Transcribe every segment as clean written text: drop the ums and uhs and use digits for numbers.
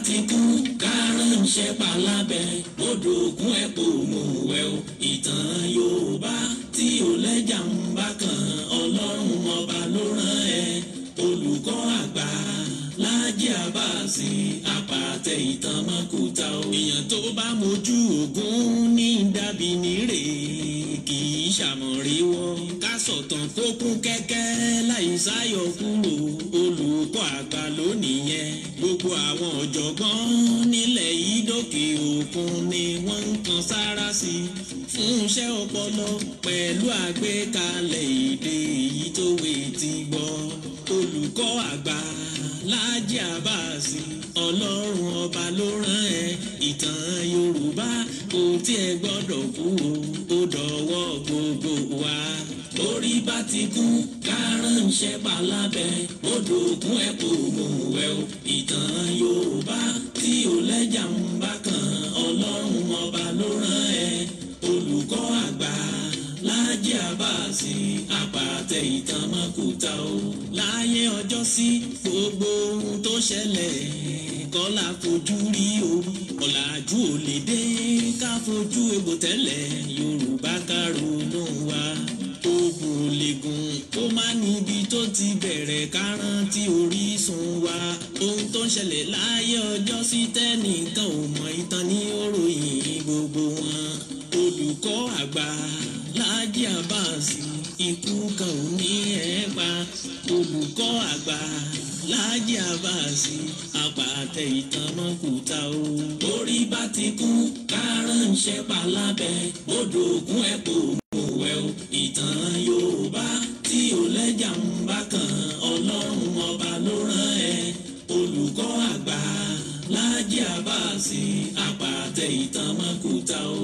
ti kú kárànṣẹ́ palábẹ́ odò ògùn ẹ̀ kò mú wẹ̀ o. ìtàn Yorùbá tí ò lẹ́jà ń bá kan Ọlọ́run ọba ló rán ẹ. olùkọ́ àgbà Láàjì Àbáàsì àpàtẹ ìtàn mọ́kúta o. èèyàn tó bá mojú ògún ní dàbí nírè kì í ṣàmọ̀ríwọ́. ká sọ̀tàn kó kún kẹ́kẹ́ láì sáyọ̀ kúrò. olùkọ́ àgbà lónìí yẹn. gbogbo àwọn ọ̀jọ̀gbọ́n nílẹ̀ yìí dókè òkun ni wọ́n ń kan sára sí i. fún iṣẹ́ ọpọlọ pẹ̀lú àgbékalẹ̀ èdè èyí tó wé ti gbọ́. olùkọ́ àgbà Láàjì Àbáàsì Ọlọ́run ọba ló rán ẹ. ìtàn Yorùbá kò tiẹ̀ gbọ́dọ̀ kú o. ó dọ̀wọ́ gbogbo wa. orí bá ti kú kárànṣẹ́ palábẹ́ odò ògùn ẹ̀ kò mú wẹ̀ o. ìtàn Yorùbá tí ò lẹ́jà ń bá kan Ọlọ́run ọba ló rán ẹ. olùkọ́ àgbà Láàjì Àbáàsì àpàtẹ ìtàn mọ́kúta o. láyé ọjọ́ sí gbogbo ohun tó ṣẹlẹ̀ kọ́lá fojú rí o. ọ̀làjú ò lè dé ká fojú egbò tẹ́lẹ̀ Yorùbá ká ronú wa. ogun lè gùn kó má níbi tó ti bẹ̀rẹ̀ ká rántí orísun wa. ohun tó ń ṣẹlẹ̀ láyé ọjọ́ sí tẹ́nìkan ò mọ ìtàn ní òròyìn gbogbo wọn. olùkọ́ àgbà Láàjì Àbáàsì ikú kan ò ní ẹ̀ pa. olùkọ́ àgbà Láàjì Àbáàsì àpàtẹ ìtàn mọ́kúta o. orí bá ti kú kárànṣẹ́ palábẹ́ odò ògùn ẹ̀ kò mú wẹ̀ o. ìtàn Yorùbá tí ò lẹ́jà ń bá kan Ọlọ́run ọba ló rán ẹ. olùkọ́ àgbà Láàjì Àbáàsì àpàtẹ ìtàn mọ́kúta o.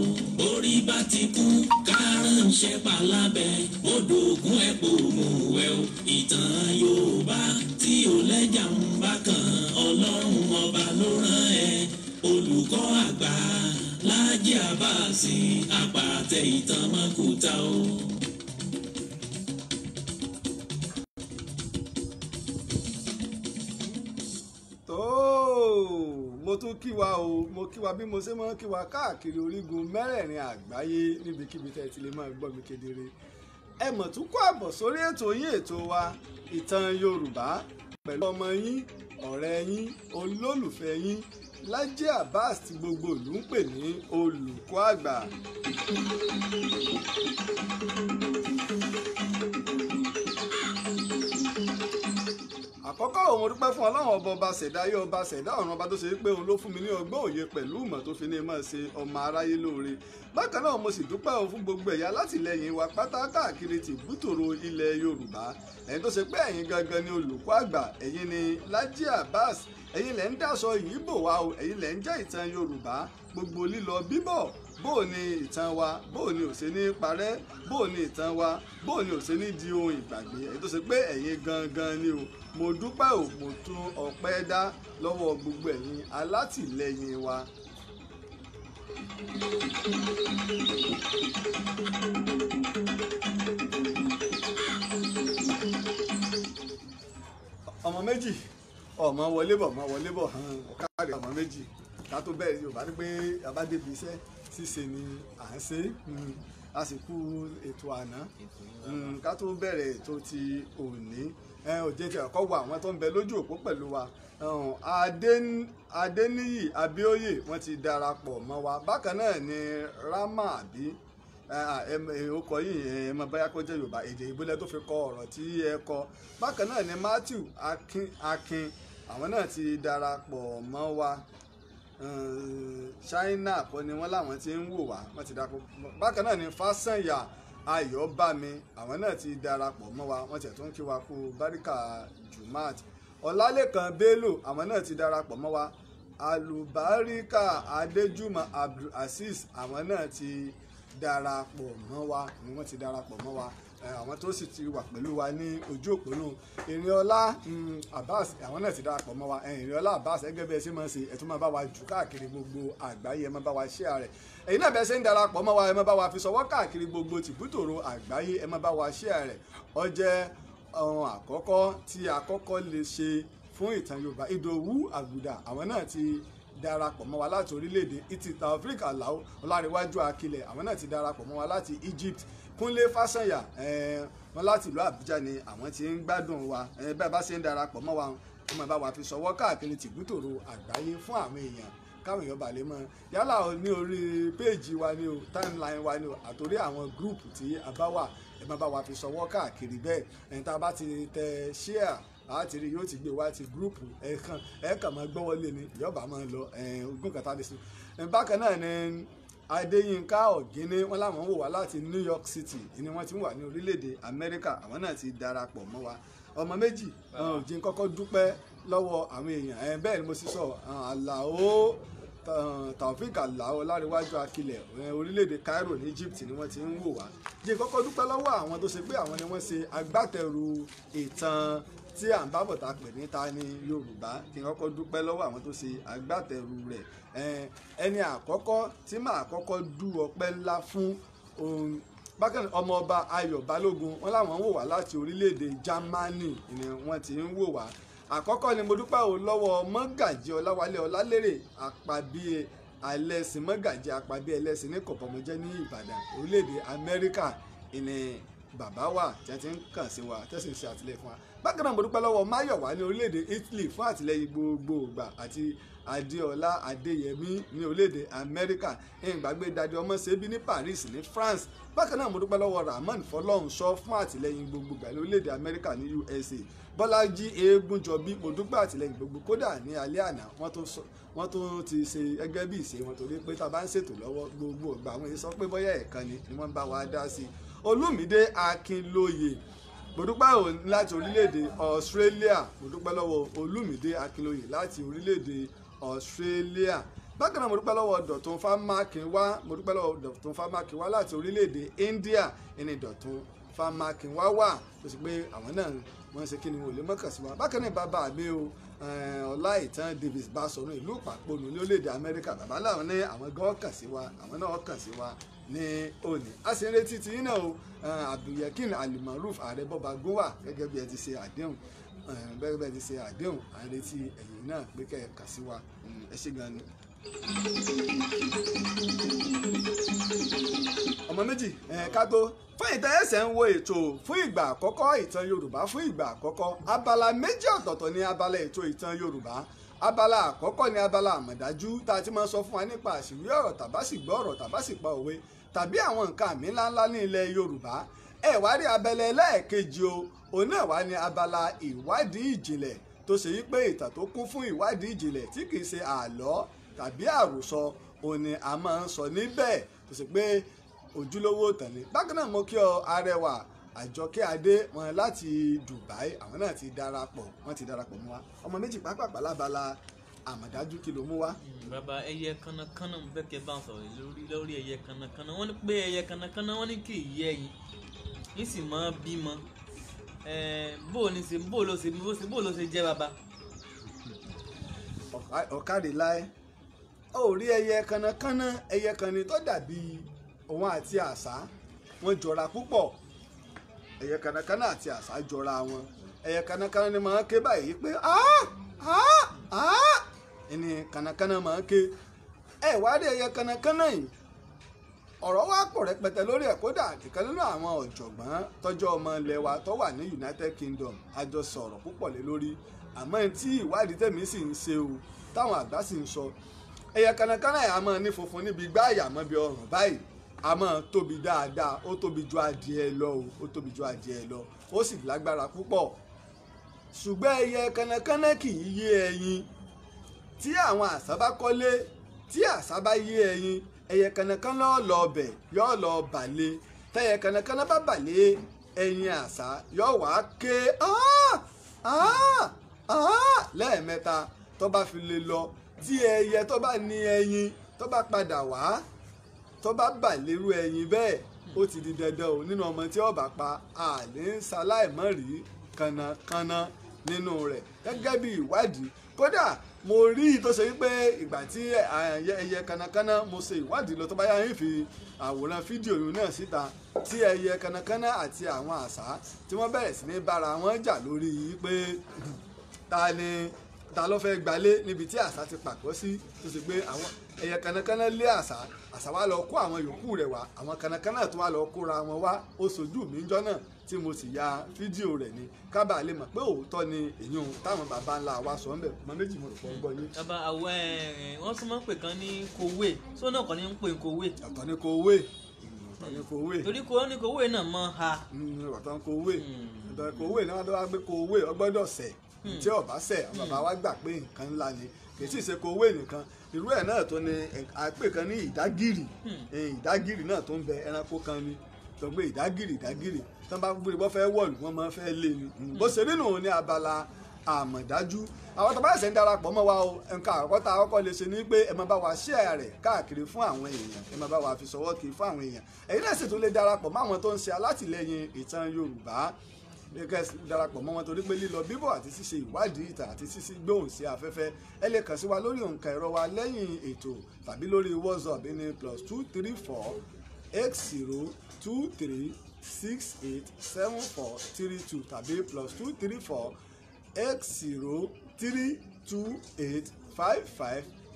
orí bá ti kú kárànṣẹ́ palábẹ́ odò ògùn ẹ̀ kò mú wẹ̀ o. ìtàn Yorùbá tí ò lẹ́jà ń bá kan Ọlọ́run ọba ló rán ẹ. olùkọ́ àgbà Láàjì Àbáàsì àpàtẹ ìtàn mọ́kúta o. mo tún kí wa o, mo kí wa bí mo ṣe máa ń kí wa káàkiri orígun mẹ́rẹ̀ẹ̀rin àgbáyé níbikíbi tẹ́ ti lè máa gbọ́ mi kedere. ẹ mọ̀ tún kó àbọ̀ sórí ètò yín ètò wa ìtàn Yorùbá pẹ̀lú ọmọ yín ọ̀rẹ́ yín olólùfẹ́ yín Láàjì Àbáàsì tí gbogbo ìlú ń pè ní olùkọ́ àgbà. àkọ́kọ́ òun dúpẹ́ fún Ọlọ́run ọba ṣẹ̀dá ayé ọba ṣẹ̀dá ọ̀run ọba tó ṣe pé òun ló fún mi ní ọgbọ́n òye pẹ̀lú ìmọ̀ tó fi ní máa ṣe ọmọ aráyé lóore. bákan náà mo sì dúpẹ́ fún gbogbo ẹ̀yà látìlẹ́yìn wa pátá káàkiri tìbútòrò ilẹ̀ Yorùbá. ẹ̀yin tó ṣe pé ẹ̀yin gangan ni olùkọ́ àgbà, ẹ̀yin ni Láàjì Àbáàsì, ẹ̀yin lẹ́ ń dáṣọ yìí bò wá o, ẹ̀yin lẹ́ ń jẹ́ ìtàn Yorùbá. gbogbo lílọ bíbọ̀ bóò ni ìtàn wa, bóò ni ò ṣe ní parẹ́, bóò ni ìtàn wa, bóò ni ò ṣe ní di ohun ìgbàgbé. ẹ̀yin tó ṣe pé ẹ̀yin gangan ni o. mo dúpẹ́ o, mo tún ọpẹ́ dá lọ́wọ́ gbogbo ẹ̀yin alátìlẹ́yìn wa. ọmọ méjì ọmọ wọlé bọ̀ ọ̀kárí ọmọ méjì ká tó bẹ̀rẹ̀ Yorùbá ní pé abádébí iṣẹ́ ṣíṣe ni à ń ṣe àsìkò ètò àná ká tó bẹ̀rẹ̀ ètò ti òní òjé tí ọkọ̀ wà àwọn tó ń bẹ lójú òpó pẹ̀lú wa. Adéníyì Abíóyè wọ́n ti darapọ̀ mọ́ wa. bákan náà ni Rámà àbí ọkọ̀ yìí ẹ mọ báyà kó jẹ́ Yorùbá èdè ìbílẹ̀ tó fi kọ ọ̀rọ̀ tí ẹ kọ. bákan náà ni Matthew Akin àwọn náà ti darapọ̀ mọ́ wa. China kọ́ ni wọ́n láwọn ti ń wò wá wọ́n ti darapọ̀. bákan náà ni Fásànyà Ayọ̀bámi àwọn náà ti darapọ̀ mọ́ wa wọ́n tiẹ̀ tún kí wa kú Báríkà Jumat. Ọlálékan Bello àwọn náà ti darapọ̀ mọ́ wa. Alùbáríkà Adéjùmọ̀ Abdulaziz àwọn náà ti darapọ̀ mọ́ wa ni wọ́n ti darapọ̀ mọ́ wa. àwọn tó sì ti wà pẹ̀lú wa ní ojú òpó náà Ìrìnọlá Abbas àwọn náà ti darapọ̀ mọ́ wa. Ìrìnọlá Abbas ẹgẹ́ bẹ́ẹ̀ ṣe máa ń ṣe ẹ̀ tún máa bá wa jù káàkiri gbogbo àgbáyé ẹ máa bá wa share rẹ̀. ẹ̀yin náà bẹ́ẹ̀ ṣe ń darapọ̀ mọ́ wa ẹ máa bá wa fi ṣọwọ́ káàkiri gbogbo tìbútòrò àgbáyé ẹ máa bá wa share rẹ̀. ó jẹ́ ohun àkọ́kọ́ tí a kọ́kọ́ lè ṣe fún ìtàn Yorùbá. Ìdòwú Àgùdà àwọn náà ti darapọ̀ mọ́ wa láti orílẹ̀-èdè Italy. Taofik Alao Ọlárẹ̀wájú Akilẹ̀ àwọn náà ti darapọ̀ mọ́ wa láti Egypt. Kúnlé Fásànyà wọn láti ìlú Àbújá ni àwọn tí ń gbádùn wa. Bẹ́ẹ̀ bá ṣe ń darapọ̀ mọ́ wa wọ́n máa bá wa fi ṣọwọ́ káàkiri tìbútòrò àgbáyé fún àwọn èèyàn káwọn èèyàn bá lè mọ̀ yálà ní orí péèjì wa ni o timeline wa ni o àtòrí àwọn gúrùpù tí a bá wà ẹ máa bá wa fi ṣọwọ́ káàkiri bẹ́ẹ̀ ẹni tá a bá ti tẹ share láti rí yóò ti gbé wá ti gúrùpù ẹ̀ẹ̀kan máa gbọ́wọ́lé ni ìyọ́bà máa lọ ogún kàtà lè sùn. Bákan náà ni Adéyínká Ọ̀gíní wọn láwọn wò wá láti New York City ni wọ́n ti ń wà ní orílẹ̀-èdè Amẹ́ríkà àwọn náà ti darapọ̀ mọ́ wa. Ọmọ méjì òjì kọ́kọ́ dúpẹ́ lọ́wọ́ àwọn èèyàn bẹ́ẹ̀ ni mo sì sọ Àlàó Taofik Alao Ọlárẹ̀wájú Akilẹ̀ orílẹ̀-èdè Cairo ní Egypt ni wọ́n ti ń wò wá. Jẹ́ kọ́kọ́ dúpẹ́ lọ́wọ́ àwọn tó ṣe pé àwọn ni wọ́n ṣe agbátẹrù ìtàn tí à ń bábọ̀ ta pè ní Ta Ni Yorùbá. Kí n kọ́kọ́ dúpẹ́ lọ́wọ́ àwọn tó ṣe agbátẹrù rẹ̀. Ẹni àkọ́kọ́ tí màá kọ́kọ́ dú ọpẹ́ ńlá fún bákan ọmọọba Ayọ̀ Balógun wọn láwọn wò wá láti orílẹ̀-èdè Germany ni wọ́n ti ń wò wá. Àkọ́kọ́ ni mo dúpẹ́ o lọ́wọ́ Mọ́gàjí Ọláwálé Ọlálérè Àpàbíyè Ẹlẹ́sìn Mọ́gàjí Àpàbíyè Ẹlẹ́sìn ní Kọ̀pọ̀mọjẹ́ ní Ìbàdàn orílẹ̀-èdè Amẹ́ríkà ìní bàbá wa tí wọ́n ti ń kàn sí wa tẹ́sí ń ṣe àtìlẹ́yìn fún wa. Bákan náà mo dúpẹ́ lọ́wọ́ Máyọ̀wá ní orílẹ̀-èdè Italy fún àtìlẹ́yìn gbogbo ìgbà àti Adéọlá Adéyẹmí ní orílẹ̀-èdè Amẹ́ríkà ìgbàgbé Dádì Ọmọ́ṣẹ́bí ní Paris ní France. Bákan náà mo dúpẹ́ lọ́wọ́ Rahman Fọlọ́runṣọ́ fún àtìlẹ́yìn gbogbo ìgbà ní orílẹ̀-èdè Amẹ́ríkà ní USA. Bọ́lájí Eégúnjọbí mo dúpẹ́ àtìlẹ́yìn gbogbo kódà ní alẹ́ àná wọ́n tó ti ṣe ẹgbẹ́ bí ìṣe wọn torí pé tá a bá ń ṣètò lọ́wọ́ gbogbo ìgbà àwọn èyí sọ pé bóyá ẹ̀ẹ̀kan ni wọ́n bá wa dá sí. Olúmídé Akínlóye mo dúpẹ́ láti orílẹ̀-èdè Australia mo dúpẹ́ lọ́wọ́ Olúmídé Akínlóye láti orílẹ̀-èdè Australia. Bákan náà mo dúpẹ́ lọ́wọ́ Dọ̀tun Fámákinwá láti orílẹ̀-èdè India ẹni Dọ̀tun Fámákinwá wà tó sì pé àwọn náà wọ́n ṣe kí ni wọ́n lè mọ́kàn sí wa. Bákan náà bàbá mi o Ọláìtàn Davis Basọ̀run ìlú Ìpàpọ̀nù ní orílẹ̀-èdè Amẹ́ríkà bàbá làwọn ní àwọn gan kàn sí wa àwọn náà kàn sí wa ní òní. A sì ń retí ti yín náà o Abdulyakin Alimaruf ààrẹ bọ́ba gówà gẹ́gẹ́ bí ẹ ti ṣe àdéhùn à ń retí ẹ̀yin náà pé kẹ́ ẹ kàn sí wa ẹ ṣé gan ni. Ọmọ méjì ká tó fún ìtàn ẹsẹ̀ ń wo ètò fún ìgbà àkọ́kọ́ ìtàn Yorùbá fún ìgbà àkọ́kọ́ abala méjì ọ̀tọ̀ọ̀tọ̀ ní abala ètò ìtàn Yorùbá. Abala àkọ́kọ́ ní abala àmọ̀dájú tá a ti máa sọ fún wa nípa àṣírí ọ̀rọ̀ tàbá sì gbọ́ ọ̀rọ̀ tàbá sì pa òwe tàbí àwọn nǹkan àmì ńláńlá ní ilẹ̀ Yorùbá. Wá rí abẹ́lẹ̀ ẹlẹ́ẹ̀kejì òun náà wá ní abala ìwádìí ìjìnlẹ̀ tó ṣe wípé ìtàn tó kún fún ìwádìí ìjìnlẹ̀ tí kì í ṣe àlọ́ tàbí àròsọ òun ni a máa ń sọ níbẹ̀ tó ṣe pé ojúlówó ìtàn ni. Bákan náà mo kí ọ Arẹwà Àjọkẹ́ Adé wọn láti Dubai àwọn náà ti darapọ̀ mọ́ wa. Ọmọ méjì pápápá lábala àmọ̀dájú kí ló mú wá. Bàbá ẹyẹ kanakana mo fẹ́ kẹ́ bá ń sọ̀rọ̀ lórí ẹyẹ kanakana wọ́n ní pé ẹyẹ kanakana wọ́n ní kì í yé ẹyin ní sì máa bímọ bó ló ṣe jẹ́ bàbá. Ọ̀kadì láé ó rí ẹyẹ kanakana ẹyẹ kan ni tó dàbí òun àti àṣá wọn jọra púpọ̀ ẹyẹ kanakana àti àṣá jọra wọn ẹyẹ kanakana ni máa ń ké báyìí pé ẹni kanakana máa ń ké wá rí ẹyẹ kanakana yìí ọ̀rọ̀ wá pọ̀ rẹpẹtẹ lórí ẹ̀ kódà ìkan nínú àwọn ọ̀jọ̀gbọ́n tọ́jọ́ ọmọ ilẹ̀ wa tó wà ní United Kingdom a jọ sọ̀rọ̀ púpọ̀ lé lórí àmọ́ tí ìwádìí tẹ̀mí sì ń ṣe o táwọn àgbà sì ń sọ ẹyẹ kanakana yìí a máa ní funfun níbi gbá àyàmọ́ bí ọrùn báyìí a máa tóbi dáadáa ó tóbi ju adìẹ lọ ó sì lágbára púpọ̀ ṣùgbọ́n ẹyẹ kanakana kì í yé ẹyin tí àwọn àṣá bá kọ́lé tí àṣá bá yé ẹyin ẹyẹ kanakana lọ bẹ̀ yóò lọ bàlẹ̀ tẹyẹ kanakana bá bàlẹ̀ ẹyin àṣá yóò wá ké lẹ́ẹ̀mẹ́ta tó bá fi lè lọ tí ẹyẹ tó bá ní ẹyin tó bá padà wá tó bá bàlérú ẹyin bẹ́ẹ̀ ó ti di dandan o nínú ọmọ tí ọba pa àlè ń ṣaláìmọ́rí kanakana nínú rẹ̀ gẹ́gẹ́ bí ìwádìí kódà mo rí tó ṣe wípé ìgbà tí ẹyẹ kanakana mo ṣe ìwádìí lọ tó bá yá yín fi àwòrán fídíò yìí náà síta tí ẹyẹ kanakana àti àwọn àṣá tí wọ́n bẹ̀rẹ̀ sí ní bára wọn jà lórí pé ta ló fẹ́ gbalé níbi tí àṣà ti pàgọ́ sí tó sì gbé àwọn ẹyẹ kanakana lé àṣà wa lọ kó àwọn yòókù rẹ̀ wá àwọn kanakana tó wá lọ kóra wọn wá ó sojú mi jọ náà tí mo sì ya fídíò rẹ̀ ni kábàá lè mọ̀ pé òótọ́ ni èyàn táwọn bàbá ńlá wa sọ ń bẹ̀ ọmọ méjì mo rò pọ̀ ń gbọ́ yín. bàbá àwọn wọ́n tún máa ń pè kan ní kòwé só náà kàn ní ń pè kòwé. ọ̀tọ̀ ni kòwé torí kò ní kòwé náà mọ́ ha. ọ̀tọ̀ kòwé náà wọ́n wá gbé kòwé ọgbọ́dọ̀ sẹ̀ tí ọba sẹ̀ àwọn bàbá wa gbà pé nǹkan ńlá ni kì í sì ṣe kòwé nìkan irú ẹ̀ náà tó ní àpè kan ní ìdágìrì náà tó ń bẹ ẹranko kan ni tó gbé ìdágìrì tán bá gbé bọ́ fẹ́ wọ̀lú wọ́n máa fẹ́ lé ni bó ṣe nínú ní abala àmọ̀dájú àwọn tó bá ṣẹ̀ ń darapọ̀ mọ́ wa o nǹkan àkọ́kọ́ tá a kọ́kọ́ lè ṣe ni pé ẹ máa bá wa share rẹ̀ káàkiri fún àwọn èèyàn ẹ máa bá wa fi ṣọwọ́ kiri fún àwọn èèyàn ẹ̀yin náà sì tún lè darapọ̀ mọ́ àwọn tó ń ṣe alátìlẹyìn ìtàn Yorùbá kẹ́ darapọ̀ mọ́ wọn torí pé lílọ bíbọ̀ àti ṣíṣe ìwádìí ìtàn àti ṣíṣe gbóhùn sí afẹ́fẹ́ ẹ lè kàn sí wa lórí òǹkà ẹ̀rọ wa lẹ́yìn ètò tàbí lórí WhatsApp ní +234 8023 687432 tàbí +234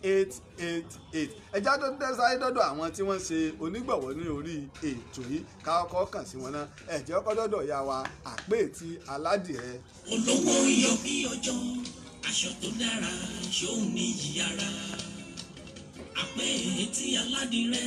803285588. ẹjá tó dẹ́sáyé dọ́dọ̀ àwọn tí wọ́n ṣe onígbọ̀wọ́ ní orí ètò yìí káàkọ́ kàn sí wọn náà ẹ̀jẹ̀ ọkọ̀ dọ́dọ̀ ya wa Àpèétí Aládìrẹ. olówó iyọ̀ bí ọjọ́ aṣọ tó dára ṣóun ní yíyára Àpèétí Aládìrẹ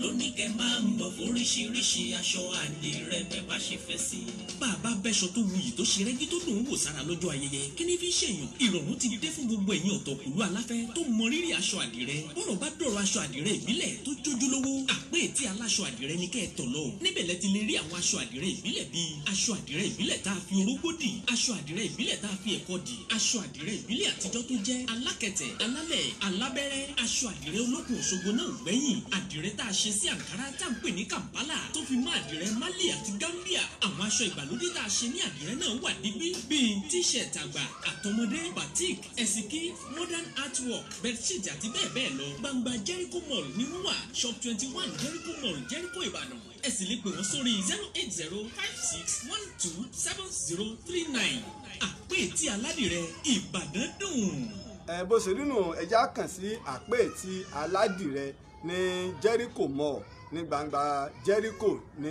lóní kẹ máa ń bọ̀ fóríṣiríṣi aṣọ àdìrẹ bẹ́ẹ̀ bá ṣe fẹ́ sí. bàbá bẹ́ṣọ tó wuyì tó ṣe rẹ́gí tó dùn ún wò sára lọ́jọ́ ayẹyẹ kí ni fi ṣèyàn ìrọ̀rùn ti dé fún gbogbo ẹ̀yin ọ̀tọ̀kùlú aláfẹ́ tó mọ rírì aṣọ àdìrẹ bọ́rọ̀ bá dọ̀rọ̀ aṣọ àdìrẹ ìbílẹ̀ tó jójúlówó Àpèétí aláṣọ àdìrẹ ní kẹ́ ẹ tọ̀ lọ níbẹ̀ lẹ ti lè rí àwọn aṣọ àdìrẹ ìbílẹ̀ bíi aṣọ àdìrẹ ìbílẹ̀ tá a fi orógbó dì aṣọ àdìrẹ ìbílẹ̀ tá a fi ẹ̀kọ́ dì aṣọ àdìrẹ ìbílẹ̀ àtijọ́ tó jẹ́ alákẹ̀tẹ̀ alálẹ̀ alábẹ́rẹ́ aṣọ àdìrẹ olókùn Òṣogbo náà gbẹ̀yìn àdìrẹ tá a ṣe sí àǹkárá tá à ń pè ní Kampala tó fi mọ́ àdìrẹ Mali àti Gambia àwọn aṣọ ìgbàlódé tá a ṣe ní àdìrẹ náà wà níbí bíi t-shirt àgbà àtọmọdé batik ẹ̀sìnkí modern artwork bedsheet àti bẹ́ẹ̀ bẹ́ẹ̀ lọ gbangba Jericho Mall ní wọ́n wà shop 21 Jericho Mall Jericho Ìbàdàn ẹ sì lè pè wọ́n sórí 08056127039 Àpèétí Aládìrẹ Ìbàdàn dùn. bó ṣe nínú ẹja kàn sí Àpèétí Aládìrẹ ní Jericho Mall ní gbangba Jericho ní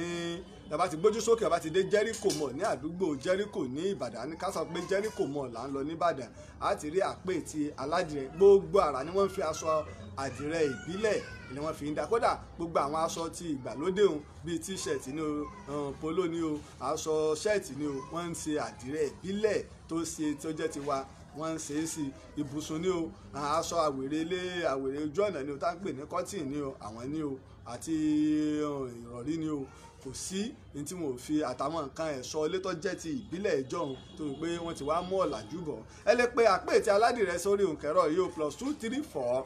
tàbá ti gbójú sókè tàbá ti dé Jericho Mall ní àdúgbò Jericho ní Ìbàdàn ní ká sọ pé Jericho Mall là ń lọ ní Ìbàdàn á ti rí Àpèétí Aládìrẹ gbogbo ara ni wọ́n fi aṣọ àdìrẹ ìbílẹ̀ ni wọ́n fi ń dá kódà gbogbo àwọn aṣọ ti ìgbàlódé òun bíi t-shirt ni o polo ni o aṣọ shirt ni o wọ́n ń ṣe àdìrẹ ìbílẹ̀ tó jẹ́ tiwa wọ́n ń ṣe é sí ibùsùn ni o aṣọ àwèrè ojú ọ̀nà ni o tá ń pè ní cotton ni o àwọn ni o àti ìrọ̀rí ni o kò sí ní tí mo fi àtàwọn nǹkan ẹ̀ṣọ́ ilé tó jẹ́ ti ìbílẹ̀ ìjọ̀hún tó rí pé wọ́n ti wá mú ọ̀làjú bọ̀ ẹ lè pe Àpèétí Aládìrẹ sórí òǹkẹ́rọ yìí o +234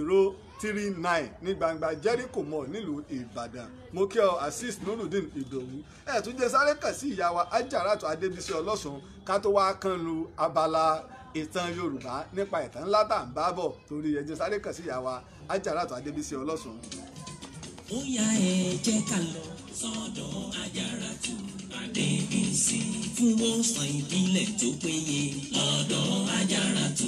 8056127039 ní gbangba Jericho Mall nílùú Ìbàdàn mo kí ọ Azeez Nurudeen Ìdòwú ẹ tún jẹ́ sáré kàn sí ìyá wa Ajaratu Adébísí Ọlọ́sùn ká tó wá kán lu abala ìtàn Yorùbá nípa ìtàn ńlá tá à ń bá bọ̀ torí ẹ jẹ́ sáré kàn sí ìyá wa Ajaratu Adébísí Ọlọ́sùn. ó yá ẹ jẹ́ ká lọ sọ́dọ̀ Ajaratu Adébísí fún wòsàn ìbílẹ̀ tó péye lọ́dọ̀ Ajaratu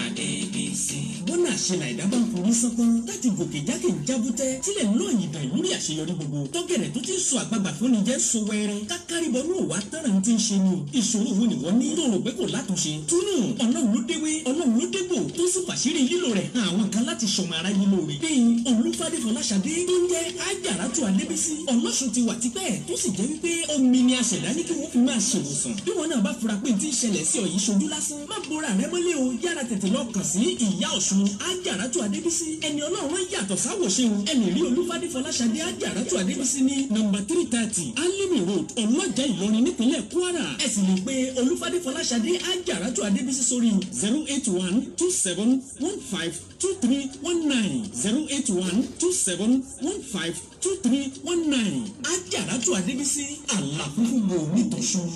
Adébísí. bọ́nà àṣelà ìdábà ń forí sánpọ́n láti gòkè jákè ń jábútẹ́ tílẹ̀ náà yìnbọn ìlúrí àṣeyọrí gbogbo tọ́gẹ̀rẹ̀ tó ti ń sọ àgbàgbà fúnni jẹ́ sọ wẹ́rẹ́ kákàríbọ̀ ní òwà tẹ́rẹ̀ ń ti ń ṣe ni ìṣòro wo ni wọ́n ní tó rò pé kò látúnṣe túnú Ọlọ́run ló déwé Ọlọ́run ló dégbò tó sì pàṣírí lílo rẹ̀ hàn àwọn kan láti ṣọmọ ara yìí lóore bíi Olúfádé Fọláṣadé tó ń jẹ́ Ajaratu Adébísí Ọlọ́sùn ti wà tipẹ́ tó sì jẹ́ wípé omi ni aṣẹ̀dá ní kí wọ́n fi máa ṣèwòsàn bí wọn náà bá fura pé tí ń ṣẹlẹ̀ sí ọ yìí ṣojú lásán má bora rẹ mọ́lẹ̀ o yára tètè lọ kàn sí ìyá Ọ̀ṣun Ajaratu Adébísí ẹni Ọlọ́run yàtọ̀ sáwòṣeun ẹni rí Olúfádé Fọláṣadé Ajaratu Adébísí ní nọ́mbà 330 Alimi Road Ọlọ́jà Ìlọrin nípínlẹ̀ Kwara ẹ sì lè pe Olúfádé Fọláṣadé Ajaratu Adébísí sórí 08127152319 08127152319 Ajaratu Adébísí àlàfúnfúnbò nítòsùn.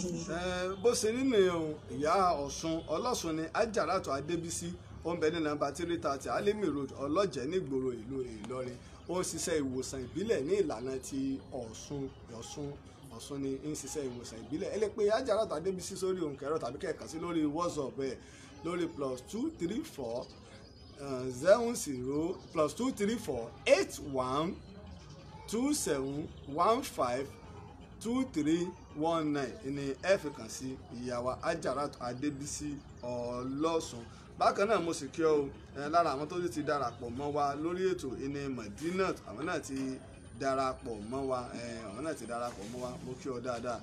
bó ṣe nínú ìyá Ọ̀ṣun Ọlọ́sùn ni Ajaratu Adébísí ó ń bẹ ní nọ́mbà 330 Alimi Road Ọlọ́jẹ̀ nígboro ìlú Ìlọrin ó ń ṣiṣẹ́ ìwòsàn ìbílẹ̀ ní ìlànà ti Ọ̀ṣun Ọ̀ṣun ni ń ṣiṣẹ́ ìwòsàn ìbílẹ̀. Ẹ lè pe Ajarat Adébísí sórí òǹkẹ̀rọ tàbí kẹ̀kàn sí lórí WhatsApp ẹ̀ lórí +234 70 +234 81 27 15 2319 ni ẹ fi kàn sí ìyàwó Ajarat Adébísí Ọlọ́sùn. Bákan náà mo sì kí ọ lára àwọn tó ti darapọ̀ mọ́ wa lórí ètò ìní Medinat, àwọn náà ti darapọ̀ mọ́ wa, àwọn náà ti darapọ̀ mọ́ wa, mo kí ọ dáadáa.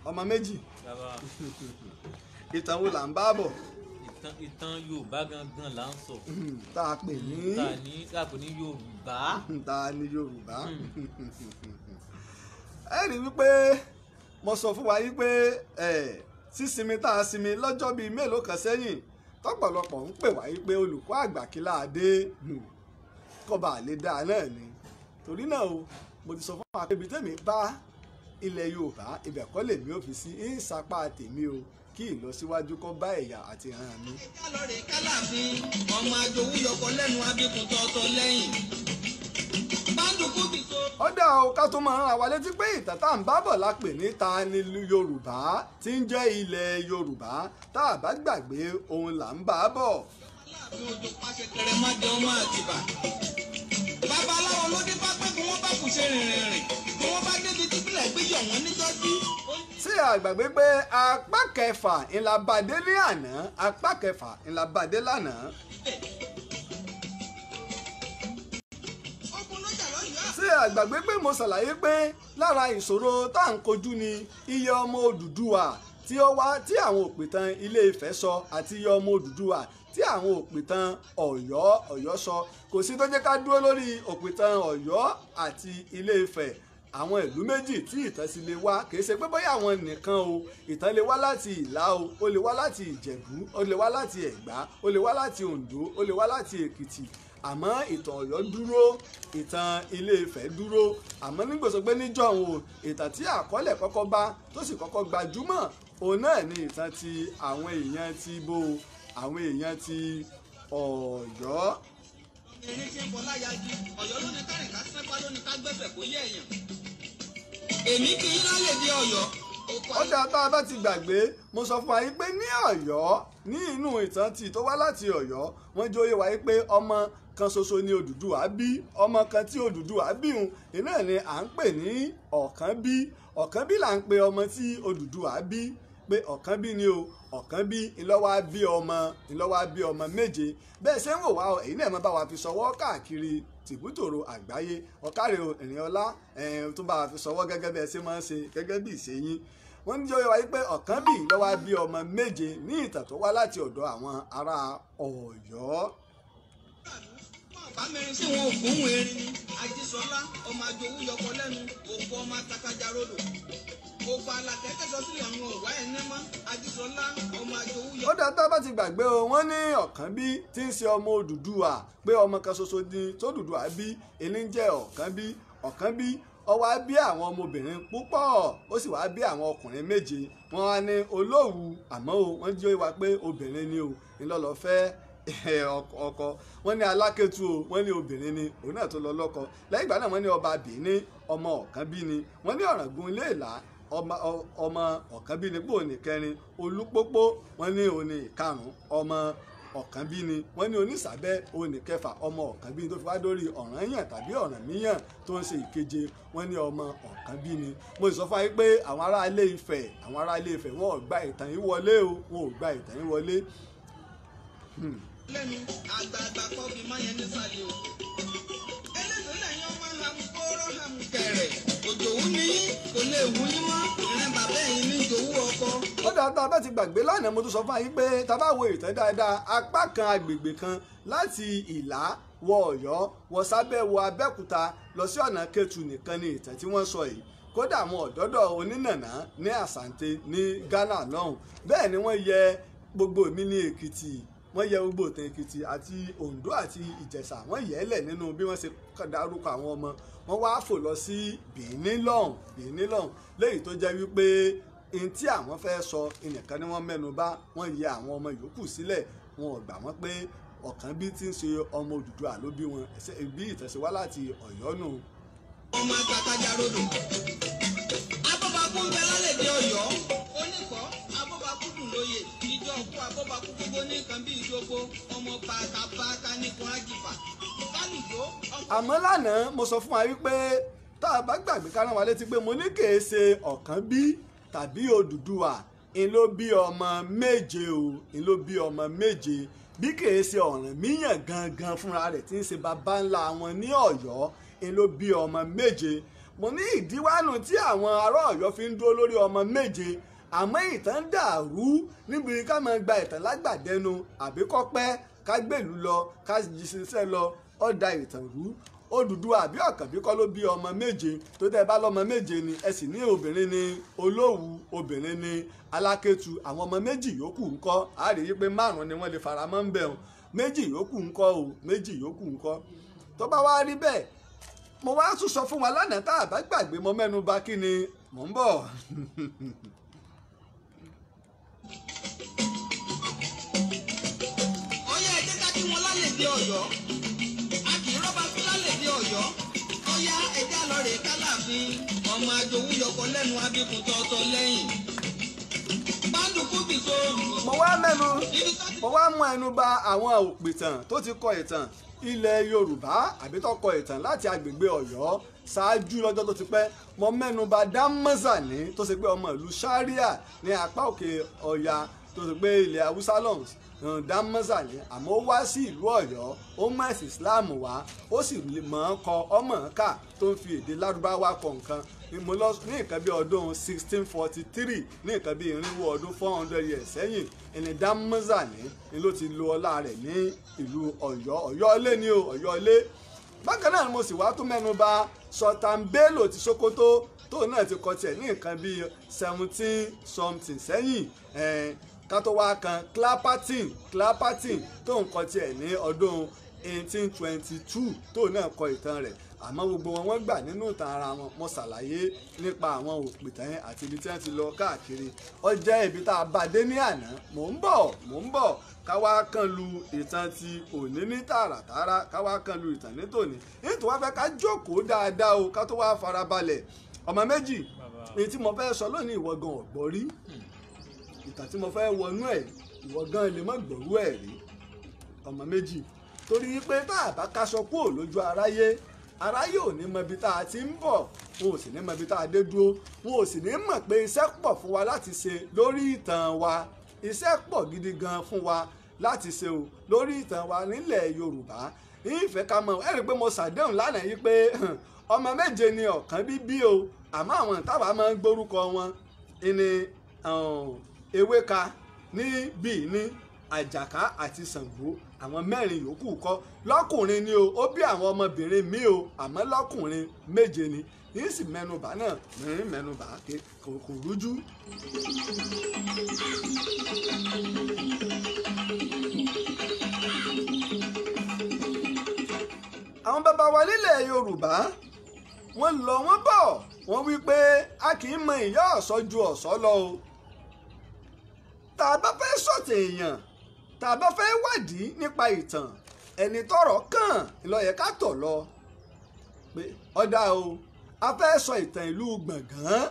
Ọmọ méjì ìtàn wo là ń bá bọ̀? Ìtàn Yorùbá gangan là ń sọ. Tá a pè ní Yorùbá. Tá a ní Yorùbá. Ẹ rí wípé mo sọ fún wa wípé sísinmi tá a sinmi lọ́jọ́ bíi mélòó kan sẹ́yìn tọ́pọ̀lọpọ̀ ń pè wá wípé olùkọ́ àgbà kí láàdé kọba àlè dáa náà ni. Torí náà o mo ti sọ fún wa pé ibi tèmi bá ilẹ̀ Yorùbá ibẹ̀ kọ́ lèmi ò fi sí ìsapá tèmi o, kí ìlọsíwájú kó bá ẹ̀yà àti ìran mi. kálọ̀rì kálàfin ọmọ àjòwú yọkọ lẹ́nu abíkun tọ́tọ́ lẹ́yìn. báńdùkú bì tó. Ọ̀dà o ká tó máa rán àwa létí pé ìtàn tá à ń bá bọ̀ la pè ní ta ni Yorùbá tí ń jẹ́ ilẹ̀ Yorùbá, tá a bá gbàgbé òun là ń bá a bọ̀. aláàfin òjò pàṣẹ kẹrẹ má jẹ ọmọ Àtìbà. babaláwo ló dé bá pé kí wọ́n bá kù ṣe rìnrìn bí wọ́n bá débi tí bílẹ̀ gbé yọ̀ wọ́n níjọ́jú. Tí a gbàgbé pé apá kẹfà ńlá bàdé ní àná, apá kẹfà ńlá bàdé lánàá. Tí a gbàgbé pé mo ṣàlàyé pé lára ìṣòro tá à ń kojú ni iye ọmọ Odùduwà tí àwọn òpìtàn Ilé Ifẹ̀ sọ àti iye ọmọ Odùduwà tí àwọn òpìtàn Ọ̀yọ́ sọ. Kò sí tó jẹ́ ká dúró lórí òpìtàn Ọ̀yọ́ àti Ilé Ifẹ̀, àwọn ìlú méjì tí ìtàn sì lè wá, kì í ṣe pé bóyá àwọn nìkan o, ìtàn lè wá láti Ìlá o, ó lè wá láti Ìjẹ̀bú, ó lè wá láti Ẹ̀gbá, ó lè wá láti Oǹdó, ó lè wá láti Èkìtì. Àmọ́ ìtàn Ọ̀yọ́ dúró, ìtàn Ilé Ifẹ̀ dúró. àmọ́ nígbòsọ pé níjọ́ òun ìtàn tí àkọọ́lẹ̀ kọ́kọ́ bá tó sì kọ́kọ́ gbajúmọ̀ òun náà ni ìtàn ti àwọn èèyàn ti bo àwọn èèyàn ti Ọ̀yọ́. erin tí ń bọ láyájú Ọ̀yọ́ ló ní kárìn ká sẹ́pá ló ní ká gbẹ́fẹ̀ kó yẹ èèyàn. èmi kì í lálẹ́ di Ọ̀yọ́. ọjà tá a bá ti gbàgbé mo sọ fún wa yìí pé ní Ọ̀yọ́ ní inú ìtàn tí tó wá láti Ọ̀yọ́ wọ́n jóye wa yìí pé ọmọ kan ṣoṣo ni Odùduwà bí, ọmọ kan tí Odùduwà bí òun iná ni à ń pè ní Ọ̀kànbí. Ọ̀kànbí là ń pe ọmọ tí Odùduwà bí, pé Ọ̀kànbí ni o, Ọ̀kànbí ńlọ́wọ́ bí ọmọ méje. bẹ́ẹ̀ ṣe ń wò wá èyí náà máa bá wa fi ṣọwọ́ káàkiri tìbútòrò àgbáyé. ọ̀kárẹ̀ Ìrìnọlá tó bá wa fi ṣọwọ́ gẹ́gẹ́ bí ẹ ṣe máa ń ṣe gẹ́gẹ́ bí ìṣẹ́yìn. wọ́n ní jẹ́ wáyé pé Ọ̀kànbí lọ́wọ́ bí ọmọ méje ní ìtàn tó wá láti ọ̀dọ̀ àwọn ará Ọ̀yọ́. bámẹ́rin sí wọn ò gbóhùn erin ni Ajísọlá ọmọ àjòwú yọkọ lẹ́nu òkú ọmọ atakajà rodò òkú alàkẹ́kẹ́ sọ sílẹ̀ àwọn òwá ẹ̀ nẹ́mọ́ Ajísọlá ọmọ àjòwú yọkọ. ó dá tá a bá ti gbàgbé o wọ́n ní Ọ̀kànbí tí ń ṣe ọmọ Odùduwà pé ọmọ kan ṣoṣo ni tó Odùduwà bí ẹni ń jẹ́ Ọ̀kànbí ó wá bí àwọn ọmọbìnrin púpọ̀ ó sì wá bí àwọn ọkùnrin méje. wọ́n wá ní Olówu àmọ́ o wọ́n jẹ́ wá pé obìnrin ni o ńlọ́lọ́ fẹ́ ọkọ. wọ́n ní Alákẹ́tù o wọ́n ní obìnrin ni òun náà tó lọ lọ́kọ. lẹ́yìn ìgbà náà wọ́n ní ọba Bìíní ọmọ Ọ̀kànbí ni. wọ́n ní Ọ̀ràngún Iléèlá ọmọ Ọ̀kànbí ni bóun ní kẹrin. Olúpópó wọ́n ní òun ní ìkarùn ọmọ Ọ̀kànbí ni. wọ́n ní Onísàbẹ́ òun ní kẹfà ọmọ Ọ̀kànbí tó fi wá dórí Ọ̀rànyàn tàbí Ọ̀rànmíyàn tó ń ṣe ìkeje wọ́n ní ọmọ Ọ̀kànbí ni. mo sì sọ fún yín pé àwọn ará Ilé Ifẹ̀ wọn ò gba ìtàn yìí wọlé o, wọn ò gba ìtàn yìí wọlé. lẹ́nu àgbààgbà kọ́ fi máa yẹn nísàlẹ̀ o. eléyìí lẹ́yìn ọmọ hàmù kóró hàmù kẹrẹ̀ òjòwú ni yín kò lè wú yín mọ́ ìrìn bàbá ẹ̀yìn ní ìjòwú ọkọ. ó dáa tá a bá ti gbàgbé lánàá mo tún sọ fún yín pé tá a bá wo ìtàn dáadáa apá kan agbègbè kan láti Ìlá wọ Ọ̀yọ́ wọ Sábẹ́ wọ Abẹ́òkúta lọ sí ọ̀nà Kétu nìkan ni ìtàn tí wọ́n sọ yìí. kódà àwọn ọ̀dọ́dọ̀ onínàná ní Àsàǹtẹ ní Ghana lọ́hùn. bẹ́ẹ̀ ni wọ́n yẹ gbogbo mi ní Èkìtì, wọ́n yẹ gbogbo òtẹ̀ Èkìtì àti Oǹdó àti Ìjẹ̀ṣà wọ́n yẹ̀ ẹ́ lẹ̀ nínú bí wọ́n ṣe dárúkọ àwọn ọmọ. wọ́n wá fò lọ sí Bìíní lọ́hùn léyìí tó jẹ́ wípé ohun tí àwọn fẹ́ sọ ẹnìkan ni wọ́n mẹ́nu bà, wọ́n yẹ àwọn ọmọ yòókù sílẹ̀, wọn ò gbà wọ́n pé Ọ̀kànbí tí ń ṣe ọmọ Odùduwà ló bí wọn, bí ìtẹ̀síwá láti Ọ̀yọ́ nù. ọmọ àgbàkájà rodò abọ́bakú ń bẹ lálẹ́ dé Ọ̀yọ́ oníkọ́ abọ́bakú dùn lóye ìjọ òkú abọ́bakú gbogbo ní nǹkan bí ìjọgbó ọmọ pàákàpàákà nìkan àjìfà kálùjọ. àmọ́ lánàá mo sọ fún wa wípé tá a bá gbàgbé ká rán wa létí pé mo ní kèé ṣe Ọ̀kànbí tàbí Odùduwà ń ló bí ọmọ méje o, ń ló bí ọmọ méje, bí kèé ṣe Ọ̀rànmíyàn gangan fúnra rẹ̀ tí ń ṣe bàbá ńlá wọn ní Ọ̀yọ́ ń ló bí ọmọ méje. mo ní ìdíwánu tí àwọn ará Ọ̀yọ́ fi ń dúró lórí ọmọ méje, àmọ́ ìtàn dàrú níbi ká máa gba ìtàn lágbàdẹnu àbí kọ́pẹ́ ká gbèlú lọ ká ṣiṣẹ́ lọ ọ̀dà ìtàn rú. Odùduwà àbí Ọ̀kànbí kọ́ ló bí ọmọ méje, tó tẹ́ bá lọ́mọ méje ni ẹ sì ní obìnrin ní Olówu, obìnrin ní Alákétu, àwọn ọmọ méjì yòókù ńkọ́, a rí i pé 5 ni wọ́n lè faramọ́ ń bẹ̀ o, méjì yòókù ńkọ́ o, méjì yòókù ńkọ́. tó bá wá rí bẹ́ẹ̀ mo wá tún sọ fún wa lánàá tá a bá gbàgbé mo mẹ́nu bà kí ni mò ń bọ̀. ọyá ẹ jẹ́ ká kí wọn lálẹ́ dé Ọ̀yọ́ a kì í rọ́bà fún lálẹ́ dé Ọ̀yọ́ ọyá ẹja lọ rè kálàfin ọmọ àjòwú yọkọ lẹ́nu abíkun tọ́tọ́ lẹ́yìn pàǹdùkú bìso. mo wá mú ẹnu bà àwọn òpìtàn tó ti kọ ìtàn ilẹ̀ Yorùbá àbí tó kọ ìtàn láti agbègbè Ọ̀yọ́ ṣáájú lọ́jọ́ tó ti pẹ́. mo mẹ́nu bà Dámọ́sàní tó ṣe pé ọmọ ìlú Ṣáríà ní apá òkè Ọya tó ṣe pé ilẹ̀ Haúsá lọ́hùn Dámọ́sàní, àmọ́ ó wá sí ìlú Ọ̀yọ́, ó mú ẹ̀sìn Islam wá, ó sì mọ̀ ọ́n kọ ọmọ ká tó ń fi èdè Lárúbáwá kọ nǹkan. mo lọ ní nǹkan bí ọdún 1643 ní nǹkan bí 400 ọdún 400 years sẹ́yìn ẹni Dámọ́sàní ni ló ti lo ọlá rẹ̀ ní ìlú Ọ̀yọ́. Ọ̀yọ́ ilé ni o, Ọ̀yọ́ ilé. bákan náà mo sì wá tún mẹ́nu bà Sultan Bello ti Sokoto tó náà ti kọ tiẹ̀ ní nǹkan bí 17 something sẹ́yìn. ká tó wá kan Clapperton tó ń kọ tiẹ̀ ní ọdún 1822 tó náà kọ ìtàn rẹ̀. àmọ́ gbogbo wọn gbà nínú ìtàn ara wọn. mo ṣàlàyé nípa àwọn òpìtàn yẹn àti ibi tí wọ́n ti lọ káàkiri. ó jẹ́ ibi tá a bá dé ní àná. mò ń bọ̀ ká wá kan lu ìtàn ti òní ní tààràtàrà, ká wá kan lu ìtàn ní tòní. nítorí wọ́n fẹ́ ká jókòó dáadáa o, ká tó wá farabalẹ̀. ọmọ méjì èyí tí mo fẹ́ sọ lónìí ìwọ gan ọ̀gbọ́n rí, ìtàn tí mo fẹ́ wọnú ẹ̀ ìwọ gan lè má gbọ̀rú ẹ̀ rí. ọmọ méjì torí pé tá a bá kaṣọ kúrò lójú aráyé ò ní mọ ibi tá a ti ń bọ̀, wọn ò sì ní mọ ibi tá a dé dúró, wọn ò sì ní mọ̀ pé iṣẹ́ pọ̀ fún wa láti ṣe lórí ìtàn wa. iṣẹ́ pọ̀ gidi gan fún wa láti ṣe o lórí ìtàn wa nílẹ̀ Yorùbá. ìfẹ́ ká mọ̀ ẹ́ rí i pé mo ṣàdéhùn lánàá yìí pé ọmọ méje ni Ọ̀kànbí bí o, àmọ́ àwọn táwa máa ń gbórúkọ wọn ní Ewéka ní Bìíní, Àjàká àti Ṣàngó. àwọn 4 yòókù kọ́ lọ́kùnrin ni o, ó bí àwọn ọmọbìnrin mi o, àmọ́ lọ́kùnrin 7 ni. yìí sì mẹ́nubà náà mẹ́nubà kò rújú. àwọn bàbá wa nílẹ̀ Yorùbá wọ́n lọ wọ́n bọ̀ wọ́n wí pé a kì í mọ ìyá ọ̀ṣọ́ ju ọ̀ṣọ́ lọ o. tá a bá fẹ́ sọ̀tẹ̀ èèyàn, tá a bá fẹ́ wádìí nípa ìtàn ẹni tọ́rọ̀ kàn ló yẹ ká tọ̀ lọ. pé ọ̀dà o, a fẹ́ sọ ìtàn ìlú Gbọ̀ngán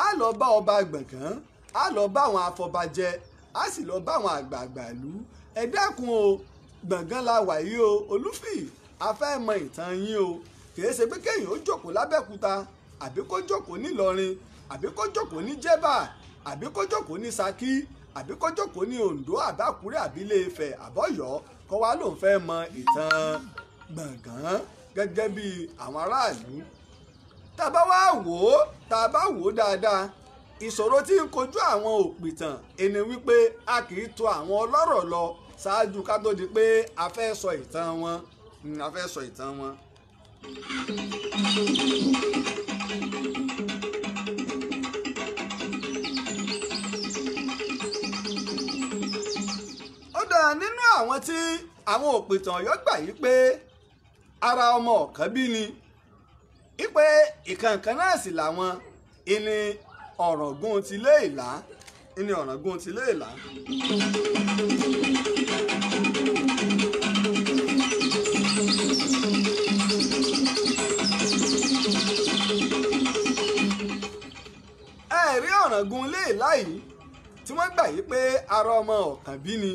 á lọ bá ọba Gbọ̀ngán, á lọ bá àwọn afọbajẹ, á sì lọ bá àwọn àgbààgbà ìlú. ẹ dákun o, Gbọ̀ngán la wà yìí o, Olúfì a fẹ́ mọ ìtàn yín o. kìí ṣe pé kéèyàn ó jókòó lábẹ́òkúta àbí kó jókòó nílọrin àbí kó jókòó ní jẹ́bà àbí kó jókòó ní Ṣakí àbí kó jókòó ní Oǹdó àbákúrẹ́ àbí Ilé-Ifẹ̀ àbọ́yọ́ kó wá lóun fẹ́ mọ ìtàn Gbọ̀ngán gẹ́gẹ́ bí àwọn aráàlú. tá a bá wò ó dáadáa, ìṣòro tí ń kojú àwọn òpìtàn ẹni wípé a kì í tọ̀ àwọn ọlọ́rọ̀ lọ ṣáájú ká tó di pé a fẹ́ sọ ìtàn wọn. ó dáa nínú àwọn tí àwọn òpìtàn Ọ̀yọ́ gbà yí pé ara ọmọ Ọ̀kànbí ni, wípé ìkànkàn náà sì làwọn, ìní Ọ̀ràngún ti lé ìlá ìní Ọ̀ràngún ti lé ìlá. ẹ̀rí Ọ̀ràngún lé ìlá yìí tí wọ́n gbà yí pé ara ọmọ Ọ̀kànbí ni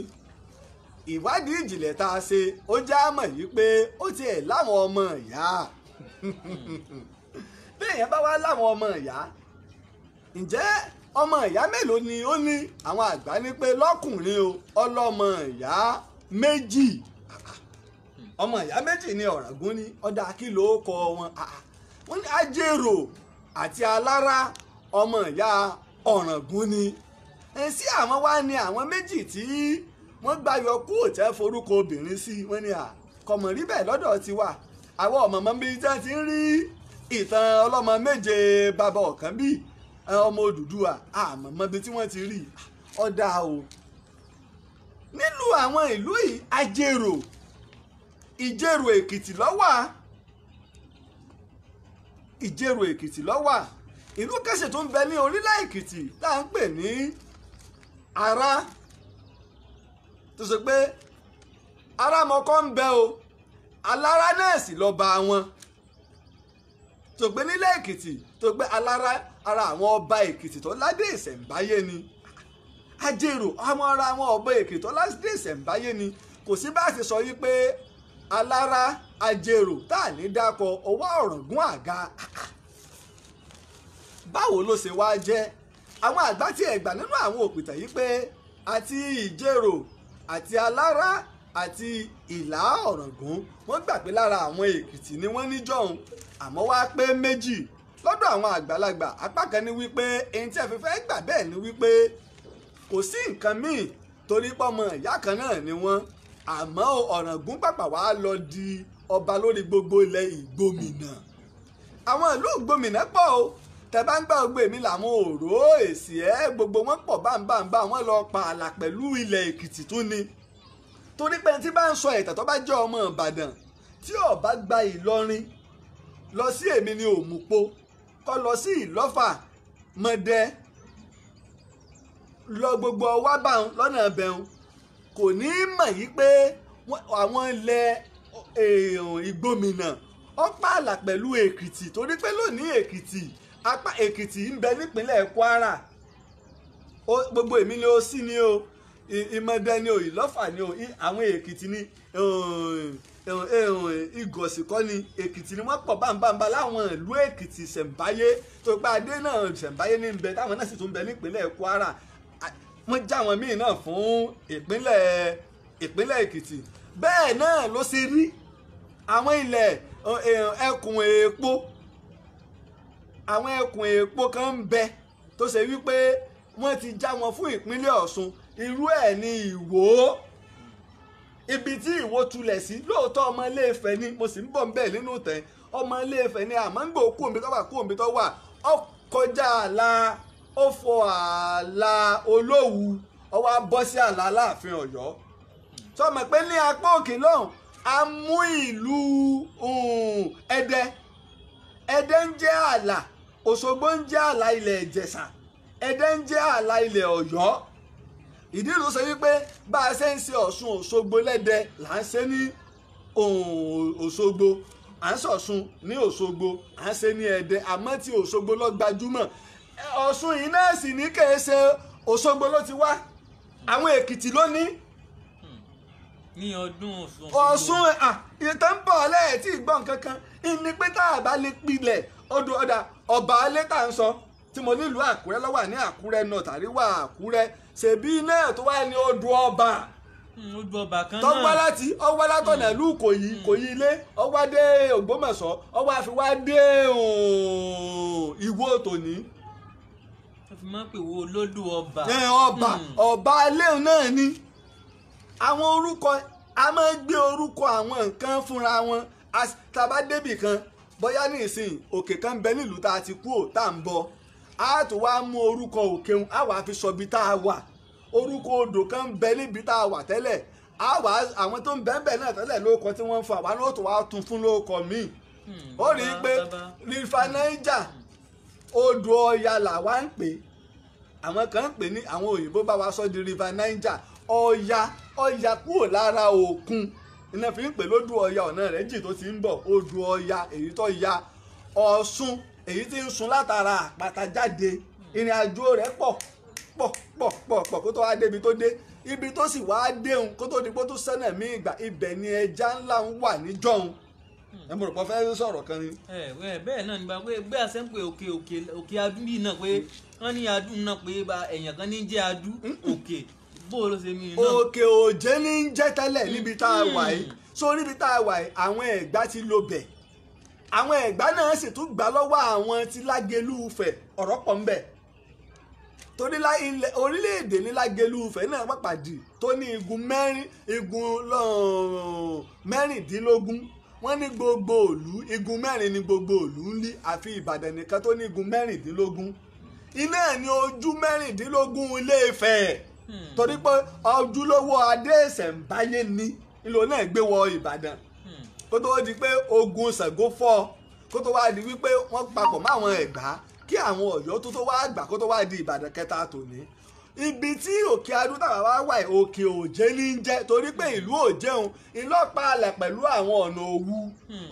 ìwádìí ìjìnlẹ̀ tá a ṣe ó já mọ̀ yí pé ó tiẹ̀ láwọn ọmọ ìyá bí èèyàn bá wá láwọn ọmọ ìyá ǹjẹ́ ọmọ ìyá mélòó ni ó ní àwọn àgbà ní pé lọ́kùnrin o ọlọ́mọ ìyá méjì ọmọ ìyá méjì ni Ọ̀ràngún ní ọ̀dà kí ló kọ wọn wọ́n ní Ajérò àti Alára ọmọ ìyá Ọ̀ràngún ni sí àwọn wá ní àwọn méjì tí wọ́n gbáyọ kú òtẹ́ forúkọ obìnrin sí wọ́n ní kọ̀mọ̀ rí bẹ́ẹ̀ lọ́dọ̀ tiwa àwọn ọmọ bíi tí wọ́n ti ń rí ìtàn ọlọ́mọ méje bàbá Ọ̀kànbí ọmọ Odùduwà àmọ́ bíi tí wọ́n ti rí ọ̀dà o nílùú àwọn ìlú yìí Ajérò Ìjẹ̀rò Èkìtì ló wà Ìjẹ̀rò Èkìtì ló wà ìlú kẹsẹ̀ tó ń bẹ ní orílẹ̀ Èkìtì tá à ń pè ní Ará tó ṣe pé Arámọkọ ń bẹ o Alára náà sì lọ bá wọn tó gbé nílẹ̀ Èkìtì tó gbé Alára ara àwọn ọba Èkìtì tó ládé ìṣẹ̀ǹbáyé ni Ajérò àwọn ara àwọn ọba Èkìtì tó ládé ìṣẹ̀ǹbáyé ni kò sí bá a ti sọ yí pé Alára Ajérò tá à ní dákọ ọwọ́ Ọ̀ràngún àga báwo ló ṣe wá jẹ́ àwọn àgbà tí ẹ̀ gbà nínú àwọn òpìtàn yìí pé àti Ìjẹ̀rò àti Alára àti Ìlá Ọ̀ràngún wọ́n gbà pé lára àwọn Èkìtì ni wọ́n níjọ́hun àmọ́ wá pé méjì lọ́dọ̀ àwọn àgbàlagbà apá kan ní wípé èyí tí ẹ fi fẹ́ gbà bẹ́ẹ̀ ni wípé kò sí nǹkan míì torí pọ́mọ ìyá kan náà ni wọ́n àmọ́ Ọ̀ràngún pàpà wá lọ di ọba lórí gbogbo ilẹ̀ Ìgbòmìnà àwọn ìlú Ìgbòmìnà pọ̀ o tẹ bá ń gbà gbogbo èmi làwọn Òró Èsì gbogbo wọn pọ̀ báńbáńbá wọn lọ pààlà pẹ̀lú ilẹ̀ Èkìtì tó ní torí pé tí bá ń sọ ìtàn tó bá jẹ́ ọmọ Ìbàdàn tí ó bá gba Ìlọrin lọ sí èmi ní Òmùpó kọ́ lọ sí Ìlọ́fà Mọ̀dẹ lọ gbogbo ọwá báwọn lọ́nà ẹ̀bẹ̀hún kò ní í mọ̀ yí pé àwọn ilẹ̀ Ìgbòmìnà ó pààlà pẹ̀lú Èkìtì torí pé lónìí Èkìtì apá Èkìtì ń bẹ nípínlẹ̀ Kwara gbogbo èmi ni ó sí ni o Ìmọ̀dẹ ni o Ìlọ́fà ni o àwọn Èkìtì ni Ìgọ̀sìkọ́ ni Èkìtì ni wọ́n pọ̀ bámbámbá láwọn ìlú Èkìtì ṣẹ̀ǹbáyé tó gba adé náà ṣẹ̀ǹbáyé ní bẹ táwọn náà sì tún bẹ nípínlẹ̀ Kwara wọ́n já wọn míì náà fún ìpínlẹ̀ Èkìtì bẹ́ẹ̀ náà ló ṣe rí àwọn ilẹ̀ ẹkùn èèpo àwọn ẹkùn èèpo kan ń bẹ tó ṣe wípé wọ́n ti já wọn fún ìpínlẹ̀ Ọ̀ṣun irú ẹ̀ ní Ìwó ibi tí Ìwó tulẹ̀ sí lóòótọ́ ọmọ Ilé-Ifẹ̀ ni mo sì ń bọ̀ ń bẹ̀ nínú tẹ̀ ọmọ Ilé-Ifẹ̀ ni àmọ́ ń gbò kú omi tó wà kú omi tó wà ó kọjá àlà ó fọ àlà Olówu ó wá bọ́ sí àlà Aláàfin Ọ̀yọ́ sọmọ pé ní apá òkè lọ́hùn a mú ìlú Ẹdẹ ń jẹ́ àlà Òṣogbo ń jẹ́ àlà ilẹ̀ Ìjẹ̀ṣà Ẹdẹ ń jẹ́ àlà ilẹ̀ Ọ̀yọ́ ìdí ìlú sọ wípé bá a ṣe ń ṣe Ọ̀ṣun Òṣogbo lẹ́dẹ là ń ṣe ní Òṣogbo à ń ṣọ̀ṣun ní Òṣogbo à ń ṣe ní Ẹdẹ àmọ́ tí Òṣogbo ló gbajúmọ̀ Ọ̀ṣun yìí náà sì ní kèé ṣe Òṣogbo ló ti wá àwọn Èkìtì ló ní. ní ọdún Ọ̀ṣun ìtàn ń bọ̀ lẹ́yìn tí ìgbọ́n kankan ìní pé tá a bá lè pilẹ̀ ọba alẹ́ tá à ń sọ tí mo nílùú Àkúrẹ́ lọ́wọ́ ní Àkúrẹ́ náà tàríwá Àkúrẹ́ ṣèbí náà tó wá ní odò ọba kan náà tọ́gbà láti ọwọ́ látọ̀nà ìlú Ìkòyí ilé ọwọ́ dé Ògbómọ̀ṣọ́ ọwọ́ àfi wá dé Ìwó tòní. wọ́n fi máa ń pè wo olódù ọba. ọba alẹ́ náà ni àwọn orúkọ a máa ń gbé orúkọ àwọn nǹkan fúnra wọn tàbá débì kan bóyá ní ìsìn òkè kan bẹ nílùú tá a ti kú ò tá à ń bọ̀ a tó wá mú orúkọ òkè ń a wà fi sọ ibi tá a wà orúkọ odò kan bẹ níbi tá a wà tẹ́lẹ̀ àwọn tó ń bẹ́ẹ̀ náà tẹ́lẹ̀ lóko tí wọ́n ń fa àwọn náà tó wá tún fún lóko míì ó rí i pé rifa Niger odò Ọya làwa ń pè àwọn kan ń pè ní àwọn òyìnbó bá wa sọ di river Niger Ọya kúrò lára òkun iná fi ń pè lódò Ọya ọ̀nà rẹ̀ jì tó ti ń bọ̀ odò Ọya èyí tó ya Ọ̀ṣun èyí tí ń sun látara àpáta jáde ìrìn àjò rẹ̀ pọ̀ kó tó wá débi tó dé ibi tó sì wá déhùn kó tó di pé tó sẹ́nà mí ìgbà ibẹ̀ ni ẹja ńlá ń wà níjọ́hun ẹ mo rò pé fẹ́ẹ́ sọ̀rọ̀ kan ni. bẹ́ẹ̀ náà nípa pé bí a ṣe ń pè òkè adú bíi náà pé wọ́n ní adú náà pé èèyàn kan ní jẹ́ adú òkè bó ló ṣe mí náà. òkè òjé ní ń jẹ́ tẹ́lẹ̀ níbi tá a wà yìí so níbi tá a wà yìí àwọn Ẹ̀gbá ti lo bẹ̀ àwọn Ẹ̀gbá náà sì tún gbà lọ́wọ́ àwọn tí Lágelú Ifẹ̀ ọ̀rọ̀ pọ̀ ńbẹ̀ torí orílẹ̀-èdè ní Lágelú Ifẹ̀ náà pàpàdì tó ní igun mẹ́rìndínlógún wọ́n ní gbogbo ìlú igun mẹ́rin ní gbogbo ìlú ń lí àfi Ìbàdàn nìkan tó ní igun mẹ́rìndínlógún iná ní ojú mẹ́rìndínlógún Ilé-Ifẹ̀ torí pé ojúlówó adé ìṣẹ̀ǹbáyé ní ìlú náà gbé wọ Ìbàdàn kó tó di pé ogun Ṣàngó fọ́ kó tó wá di wípé wọ́n papọ̀ mọ́ àwọn Ẹ̀gbá kí àwọn Ọ̀yọ́ tó wá gbà kó tó wá di Ìbàdàn kẹta tòní ibi tí òkè adú tàwa wá wà òkè òjé ní ń jẹ́ torí pé ìlú òjéun ìlọ́pàálẹ̀ pẹ̀lú àwọn ọ̀nà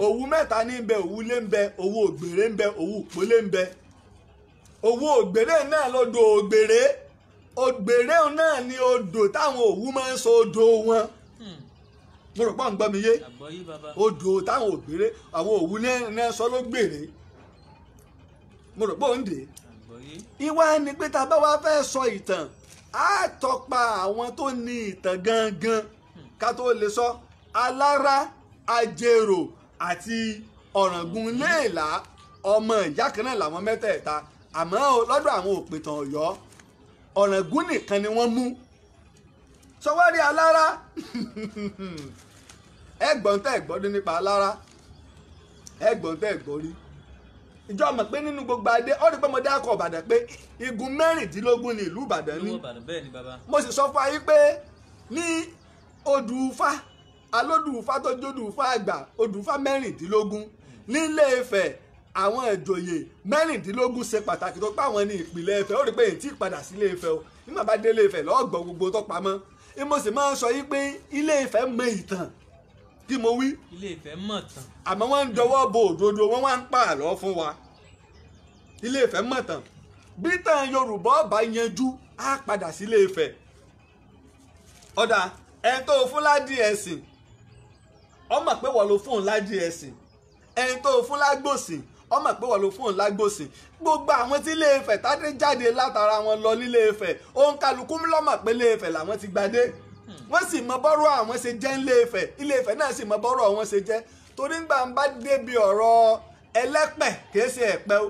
òwú mẹ́ta ní ń bẹ òwú lé ń bẹ òwú ògbèrè ń bẹ òwú òpólé ń bẹ òwú ògbèrè náà lodò ògbèrè náà ni odò táwọn òwú máa ń sọ odò wọn mo rò pé ń gbọ́ mi yé odò táwọn ògbèrè àwọn òwú náà sọ ló gbèrè mo rò pé ó ń dè ìwà ni pé tá a bá wá fẹ́ sọ ìtàn á tọpa àwọn tó ní ìtàn gangan ká tó lè sọ Alára Ajérò àti Ọ̀ràngún Léèlá ọmọ ìyá kan náà làwọn mẹ́tẹ̀ẹ̀ta àmọ́ lọ́dọ̀ àwọn òpìtàn Ọ̀yọ́ Ọ̀ràngún nìkan ni wọ́n mú sọwárí Alára ẹgbọ́n tẹ́ ẹ̀gbọ́n nípa Alára ẹgbọ́n tẹ́ ẹ̀gbọ́n rí ìjọ mọ̀ pé nínú gbogbo adé ó rí pé mo dákọ̀ Ìbàdàn pé igun mẹ́rìndínlógún ní ìlú Ìbàdàn ní mo sì sọ fún ayé pé ní Odùfá alódùfá tó jódùfá àgbà Odùfá mẹ́rìndínlógún nílé Ifẹ̀ àwọn ìjòyè mẹ́rìndínlógún ṣe pàtàkì tó pa àwọn ní ìpìlẹ̀ Ifẹ̀ ó rí pé èyí tí padà sí Ilé Ifẹ̀ o nígbà bá délé Ifẹ̀ lọ́gbọ̀n gbogbo tó pamọ́ mo sì máa ń sọ yí pé Ilé Ifẹ̀ mọ ìtàn kí mo wí. Ilé Ifẹ̀ mọ̀ tán. àmọ́ wọ́n ń dọwọ́ bo òdodo wọ́n wá ń pààlọ́ fún wa. Ilé Ifẹ̀ mọ̀ tán bí tàn Yorùbá ọba yanjú á padà sí Ilé Ifẹ̀. ọ̀dà ẹni tó fún ládìí ẹ̀sìn ọmọ pé wọ́n ló fún un ládìí ẹ̀sìn ẹni tó fún lágbòsìn ọmọ pé wọ́n ló fún un lágbòsìn gbogbo àwọn tí Ilé Ifẹ̀ tádé jáde látara wọn lọ nílé Ifẹ̀ òun kálukú lọ́mọ̀ pé Ilé Ifẹ̀ làwọn ti gbadé wọ́n sì mọ bọ́rọ̀ àwọn ṣe jẹ́ Ilé Ifẹ̀ Ilé Ifẹ̀ náà sì mọ bọ́rọ̀ àwọn ṣe jẹ́ torí ń gbà ń bá débi ọ̀rọ̀ ẹlẹ́pẹ̀ kìí ṣe ẹ̀pẹ́ o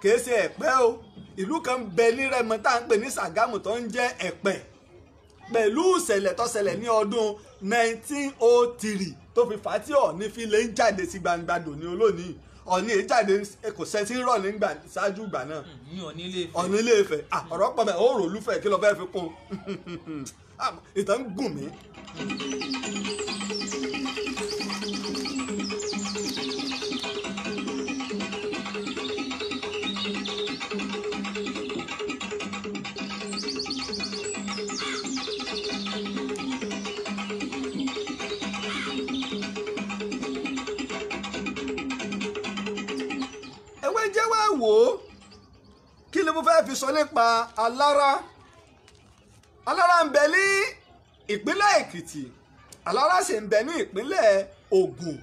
kìí ṣe ẹ̀pẹ́ o ìlú kan bẹ ní Rẹ́mọ tá à ń pè ní Ṣàgámù tó ń jẹ́ ẹ̀pẹ́ pẹ̀lú ìṣẹ̀lẹ̀ tó ṣẹlẹ̀ ní ọdún 1903 tó fi fà á tí Ọọ̀ni fi lè ń jáde sí gbangba dòní olónìí Ọọ̀ni èyí jáde kò sẹ́ńtì rọ̀ nígbà ṣáájú ìgbà náà Ọọ̀ni Ilé Ifẹ̀ ọ̀rọ̀ pọ̀ mẹ́ òórò olúfẹ̀ kí ló fẹ́ fi kún ìtàn ń gùn mí. ẹwẹ́ jẹ́ wá wò ó kí ni mo fẹ́ fi sọ nípa Alára ń bẹ ní ìpínlẹ̀ Èkìtì Alára sì ń bẹ ní ìpínlẹ̀ Ògùn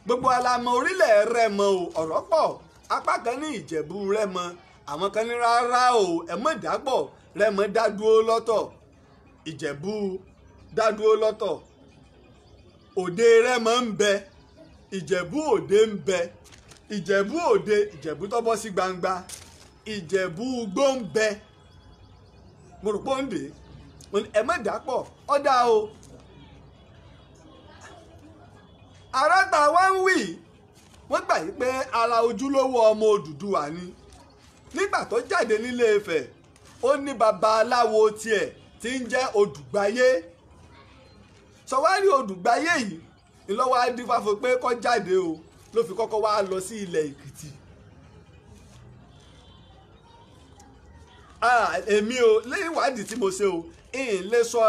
gbogbo alamọ orílẹ̀ Rẹ́mọ o ọ̀rọ̀ pọ̀ apá kan ní Ìjẹ̀bú Rẹ́mọ àwọn kan ní rárá o ẹ̀mọ́ ìdápọ̀ Rẹ́mọ dádúró lọ́tọ̀ Ìjẹ̀bú dádúró lọ́tọ̀ Òde Rẹ́mọ ń bẹ Ìjẹ̀bú Òde ń bẹ Ìjẹ̀bú Òde Ìjẹ̀bú tó bọ́ sí gbangba Ìjẹ̀bú Igbó ń bẹ mo rò pé ó ń dè ẹ má dàpọ̀ ọ̀dà o ara tá a wá ń wì wọ́n gbà yí pé ara ojúlówó ọmọ Odùduwà ni nígbà tó jáde nílé Ifẹ̀ ó ní babaláwo tiẹ̀ tí ń jẹ́ Odùgbáyé sọwárí Odùgbáyé yìí ńlọ́wọ́ adífáfo pé kó jáde o ló fi kọ́kọ́ wá lọ sí ilẹ̀ Èkìtì èmi o lẹ́yìn ìwádìí tí mo ṣe o ìyìn lè sọ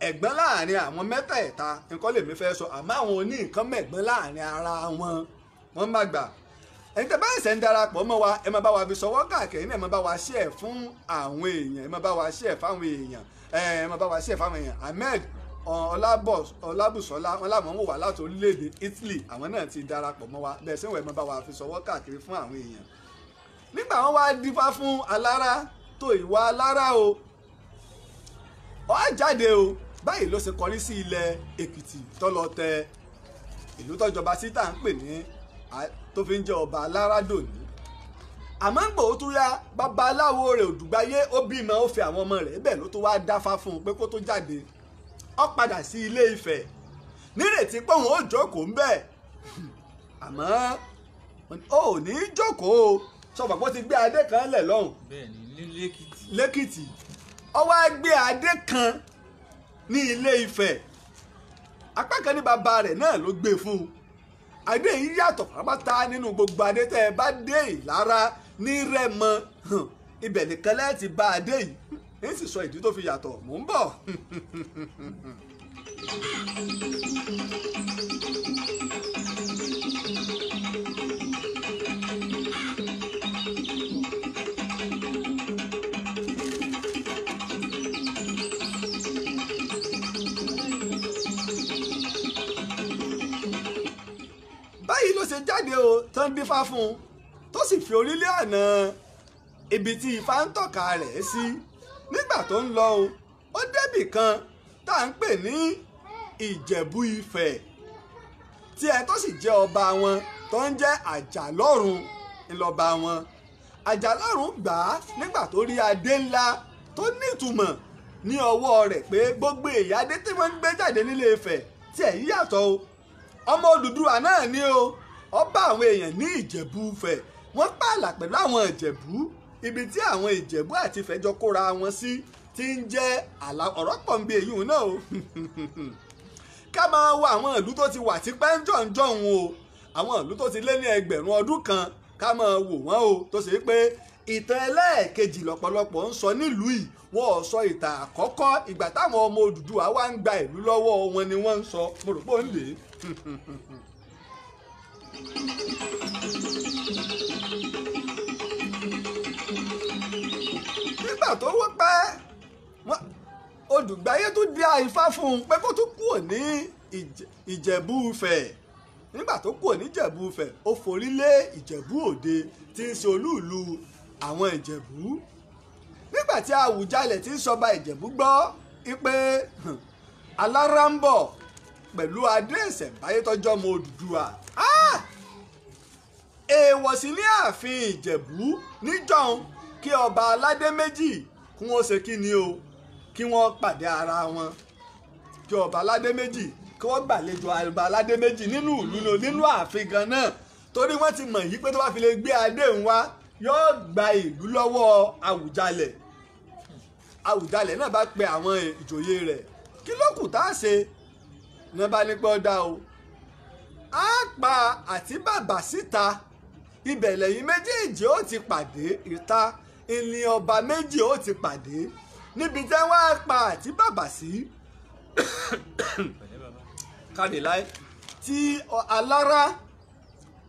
ẹ̀gbọ́n láàrin àwọn mẹ́tẹ̀ẹ̀ta nǹkan lèmi fẹ́ sọ àmọ́ àwọn oní nǹkan mẹ́gbọ́n láàrin ara wọn wọ́n má gbà. ẹni tẹ́ bá ẹ̀sẹ̀ ń darapọ̀ mọ́ wa ẹ máa bá wa fi sọwọ́ káàkiri náà ẹ máa bá wa share fún àwọn èèyàn ẹ máa bá wa share fáwọn èèyàn ẹ máa bá wa share fáwọn èèyàn. Ahmed Ọlábùsọ́lá wọn làwọn ń wò wá láti orílẹ̀-èdè Italy àwọn náà ti darapọ̀ mọ́ wa bẹ́ẹ̀ sẹ́wọ̀n ẹ máa bá wa fi sọwọ́ káàkiri fún àwọn èèyàn. nígbà wọn wá dífá fún alára tó ìwà alára o ó jáde o báyìí ló ṣe kọrí sí ilẹ̀ Èkìtì tó lọ tẹ ìlú tọ́jọba síta ń pè ní tó fi ń jẹ́ ọba alárádò ní. àmọ́ ń gbò ó tún yá babaláwo rẹ̀ Òdùgbáyé ó bímọ ó fi àwọn ọmọ rẹ̀ bẹ́ẹ̀ ló tó wá dáfá fún un pé kó tó jáde ó padà sí Ilé Ifẹ̀ nírètí pé òun ó jókòó ń bẹ̀ àmọ́ ó ní jókòó sọ̀pọ̀ pé ó ti gbé adé kan lẹ̀ lọ́hùn. bẹ́ẹ̀ni lẹ́kìtì ó wá gbé adé kan ní Ilé Ifẹ̀ apá kan ní bàbá rẹ̀ náà ló gbé fún un. adé yìí yàtọ̀ pátápátá nínú gbogbo adé tẹ́ ẹ bá dé Ìlara ní Rẹ́mọ ibẹ̀ nìkan lẹ́ẹ̀tì bá adé yìí ní sì sọ ìdí tó fi yàtọ̀ mò ń bọ̀. báyìí ló ṣe jáde o tán dífá fún un tó sì fi orílẹ̀ àná ibi tí Ifá ń tọ́ka rẹ̀ sí nígbà tó ń lọ o ó débì kan tá à ń pè ní Ìjẹ̀bú Ifẹ̀ tí ẹ tó sì jẹ́ ọba wọn tó ń jẹ́ Àjàlọ́run ńlọba wọn. Àjàlọ́run gbà á nígbà tó rí adé ńlá tó nítumọ̀ ní ọwọ́ rẹ̀ pé gbogbo èyí adé tí wọ́n ń gbé jáde nílé Ifẹ̀ tí ẹ̀ yíyàtọ̀ o ọmọ Odùduwà náà ni o ọba àwọn èèyàn ní Ìjẹ̀bú Ifẹ̀ wọ́n pààlà pẹ̀lú àwọn Ìjẹ̀bú ibi tí àwọn Ìjẹ̀bú àti Ifẹ̀ jọ kóra wọn sí ti ń jẹ́ ọ̀rọ̀ pọ̀ ń bí èyí náà o ká máa wo àwọn ìlú tó ti wà tipẹ́ ń jọ̀ǹjọ̀ǹ o àwọn ìlú tó ti lé ní ẹgbẹ̀rún ọdún kan ká máa wò wọ́n o tó ṣe pé ìtàn ẹlẹ́ẹ̀kejì lọ́pọ̀lọpọ̀ ń sọ nílùú yìí wọn ò sọ ìtàn àkọ́kọ́ ìgbà táwọn ọmọ Odùduwà wá ń gba ìlú lọ́wọ́ wọn ni wọ́n ń sọ mo rò pé ó ń lè nígbà tó wọ́ pẹ́ Odùgbáyé tún dá Ifá fún un pé kó tún kúrò ní Ìjẹ̀bú Ifẹ̀ nígbà tó kúrò ní Ìjẹ̀bú Ifẹ̀ ó forí lé Ìjẹ̀bú Òde tí ń ṣe olúùlú àwọn Ìjẹ̀bú nígbà tí Àwùjalẹ̀ tí ń sọba Ìjẹ̀bú gbọ́ pé alára ń bọ̀ pẹ̀lú adé ìṣẹ̀ǹbáyé tọ́jọ́ ọmọ Odùduwà èèwọ̀ sí ní ààfin Ìjẹ̀bú níjọ́un kí ọba aládé méjì kí wọ́n ṣe kí ni o kí wọ́n pàdé ara wọn kí ọba aládé méjì kí wọ́n gbàlejò ọba aládé méjì nínú ìlú nínú ààfin gan náà torí wọ́n ti mọ̀ yí pé tó bá fi lè gbé adé ń wá yóò gba ìlú lọ́wọ́ Àwùjalẹ̀ Àwùjalẹ̀ náà bá pe àwọn ìjòyè rẹ̀ kí ló kù tá a ṣe ní bá ní pẹ́ dá o á pa Àtíbàbà síta ibẹ̀ lẹ́yìn méjèèjì ó ti pàdé ìta ìní ọba méjì ó ti pàdé níbi tẹ́ wọ́n á pa Àtíbàbà sí kàdéláì tí alára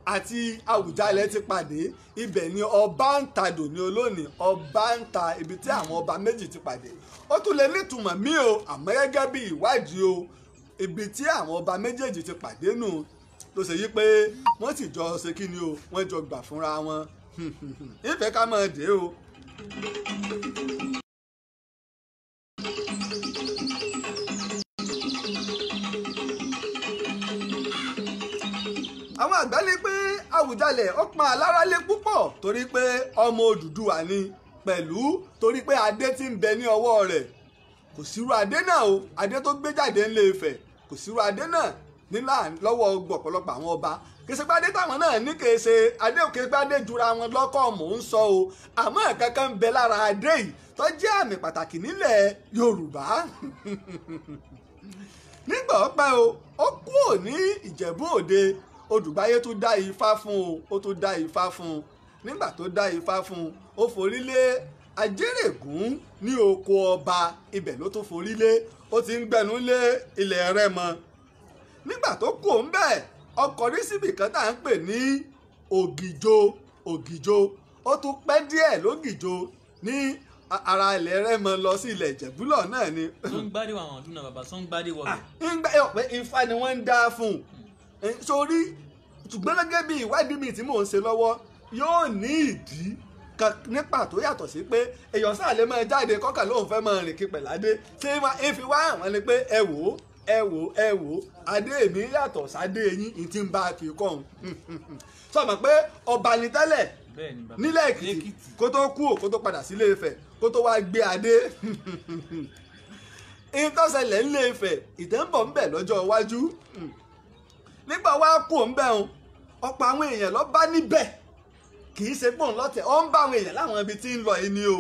àti Àwùjalẹ̀ ti pàdé ibẹ̀ ni ọba ń ta dòní olónìí ọba ń ta ibi tí àwọn ọba méjì ti pàdé ó tún lè nítumọ̀ mí o àmọ́ gẹ́gẹ́ bí ìwádìí o ibi tí àwọn ọba méjèèjì ti pàdé nù tó ṣe yí pé wọ́n sì jọ ṣe kí ni o wọ́n jọ gbà fúnra wọn ìfẹ́ ká máa dé o. àwọn àgbà ní pé Àwùjalẹ̀ ó pọn alára lé púpọ̀ torí pé ọmọ Odùduwà ni pẹ̀lú torí pé adé tí ń bẹ ní ọwọ́ rẹ̀ kò sírú adé náà o adé tó gbé jáde ńlé Ifẹ̀ kò sírú adé náà nílà lọ́wọ́ ọ̀pọ̀lọpọ̀ àwọn ọba kìsì pé adé táwọn náà ní kìí ṣe adé òkè pé adé jura wọn lọ́kọ̀ mò ń sọ o àmọ́ kankan ń bẹ lára adé yìí tó jẹ́ àmì pàtàkì nílẹ̀ Yorùbá nígbà ọpẹ́ o ó kúrò ní Ìjẹ̀bú Òde Odùgbáyé tún dá Ifá fún o ó tún dá Ifá fún un nígbà tó dá Ifá fún un ó forí lé Ajérègún ní oko ọba ibẹ̀ ló tún forí lé, ó ti ń gbẹ̀nú lé ilẹ̀ Rẹ́mọ. Nígbà tó kù ń bẹ̀ ọkọ̀ rí síbì kan tá à ń pè ní Ògìjò ó tún pẹ́ díẹ̀ lógìjò ní ara ilẹ̀ Rẹ́mọ lọ sí ilẹ̀ Ìjẹ̀bú-lọ̀ náà ni. tó ń gbádìí àwọn ọdún náà bàbá tó ń gbádìí wọ̀ pé ifá ni wọ́n ń dá fún un sórí, ṣùgbọ́n gẹ́gẹ́ bí ìwádìí mi tí mò ń ṣe lọ́wọ́ yóò ní ìdí kan ní pàtó yàtọ̀ sí pé èèyàn sáà lè máa jáde kọ́kà lóun fẹ́ máa rìn kí pẹ̀ládé ṣé ìfi wá àwọn ni pé ẹ wò ó adé mi yàtọ̀ sádé yín ìtì ń bá a kì í kọ́ ọ̀hún sọ̀mọ̀ pé ọba ni tẹ́lẹ̀ nílẹ̀ Èkìtì kó tó kú kó tó padà sílé Ifẹ̀ kó tó wá gbé adé ìtọ́sẹ̀lẹ̀ ńlé Ifẹ̀ ìtẹ́ǹbọ̀ ńbẹ̀ lọ́jọ́ iwájú nígbà wá kú ńbẹ̀ ń ọ̀pọ̀ àwọn èèyàn lọ bá níbẹ̀ kì í ṣe pòun lọ́tẹ̀ ó ń bá àwọn èèyàn láwọn ibi tí ń lọ yìí ni o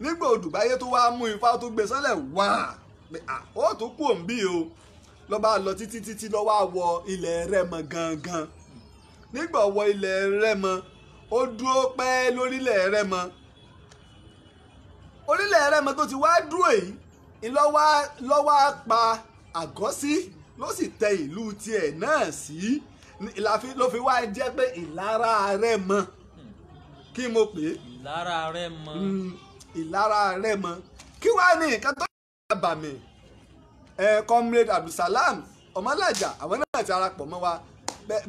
nígbà Odùbáyé tó wá mú Ifá tó gbé sọ́lẹ̀ wá ó tún kú òǹbí o lọ bá lọ títí lọ wá wọ ilẹ̀ Rẹ́mọ gangan nígbà wọ ilẹ̀ Rẹ́mọ ó dúró pẹ́ lórílẹ̀ Rẹ́mọ orílẹ̀ Rẹ́mọ tó ti wá dúró yìí lọ́wọ́ pa àgọ́ sí ló sì tẹ ìlú tiẹ̀ náà sí ló fi wá jẹ́ pé Ìlara Rẹ́mọ kí mo pè é Ìlara Rẹ́mọ kí wàá ní nǹkan tó yà bà mí comrade Abdulsalam Ọmọlájà àwọn náà ti darapọ̀ mọ́ wa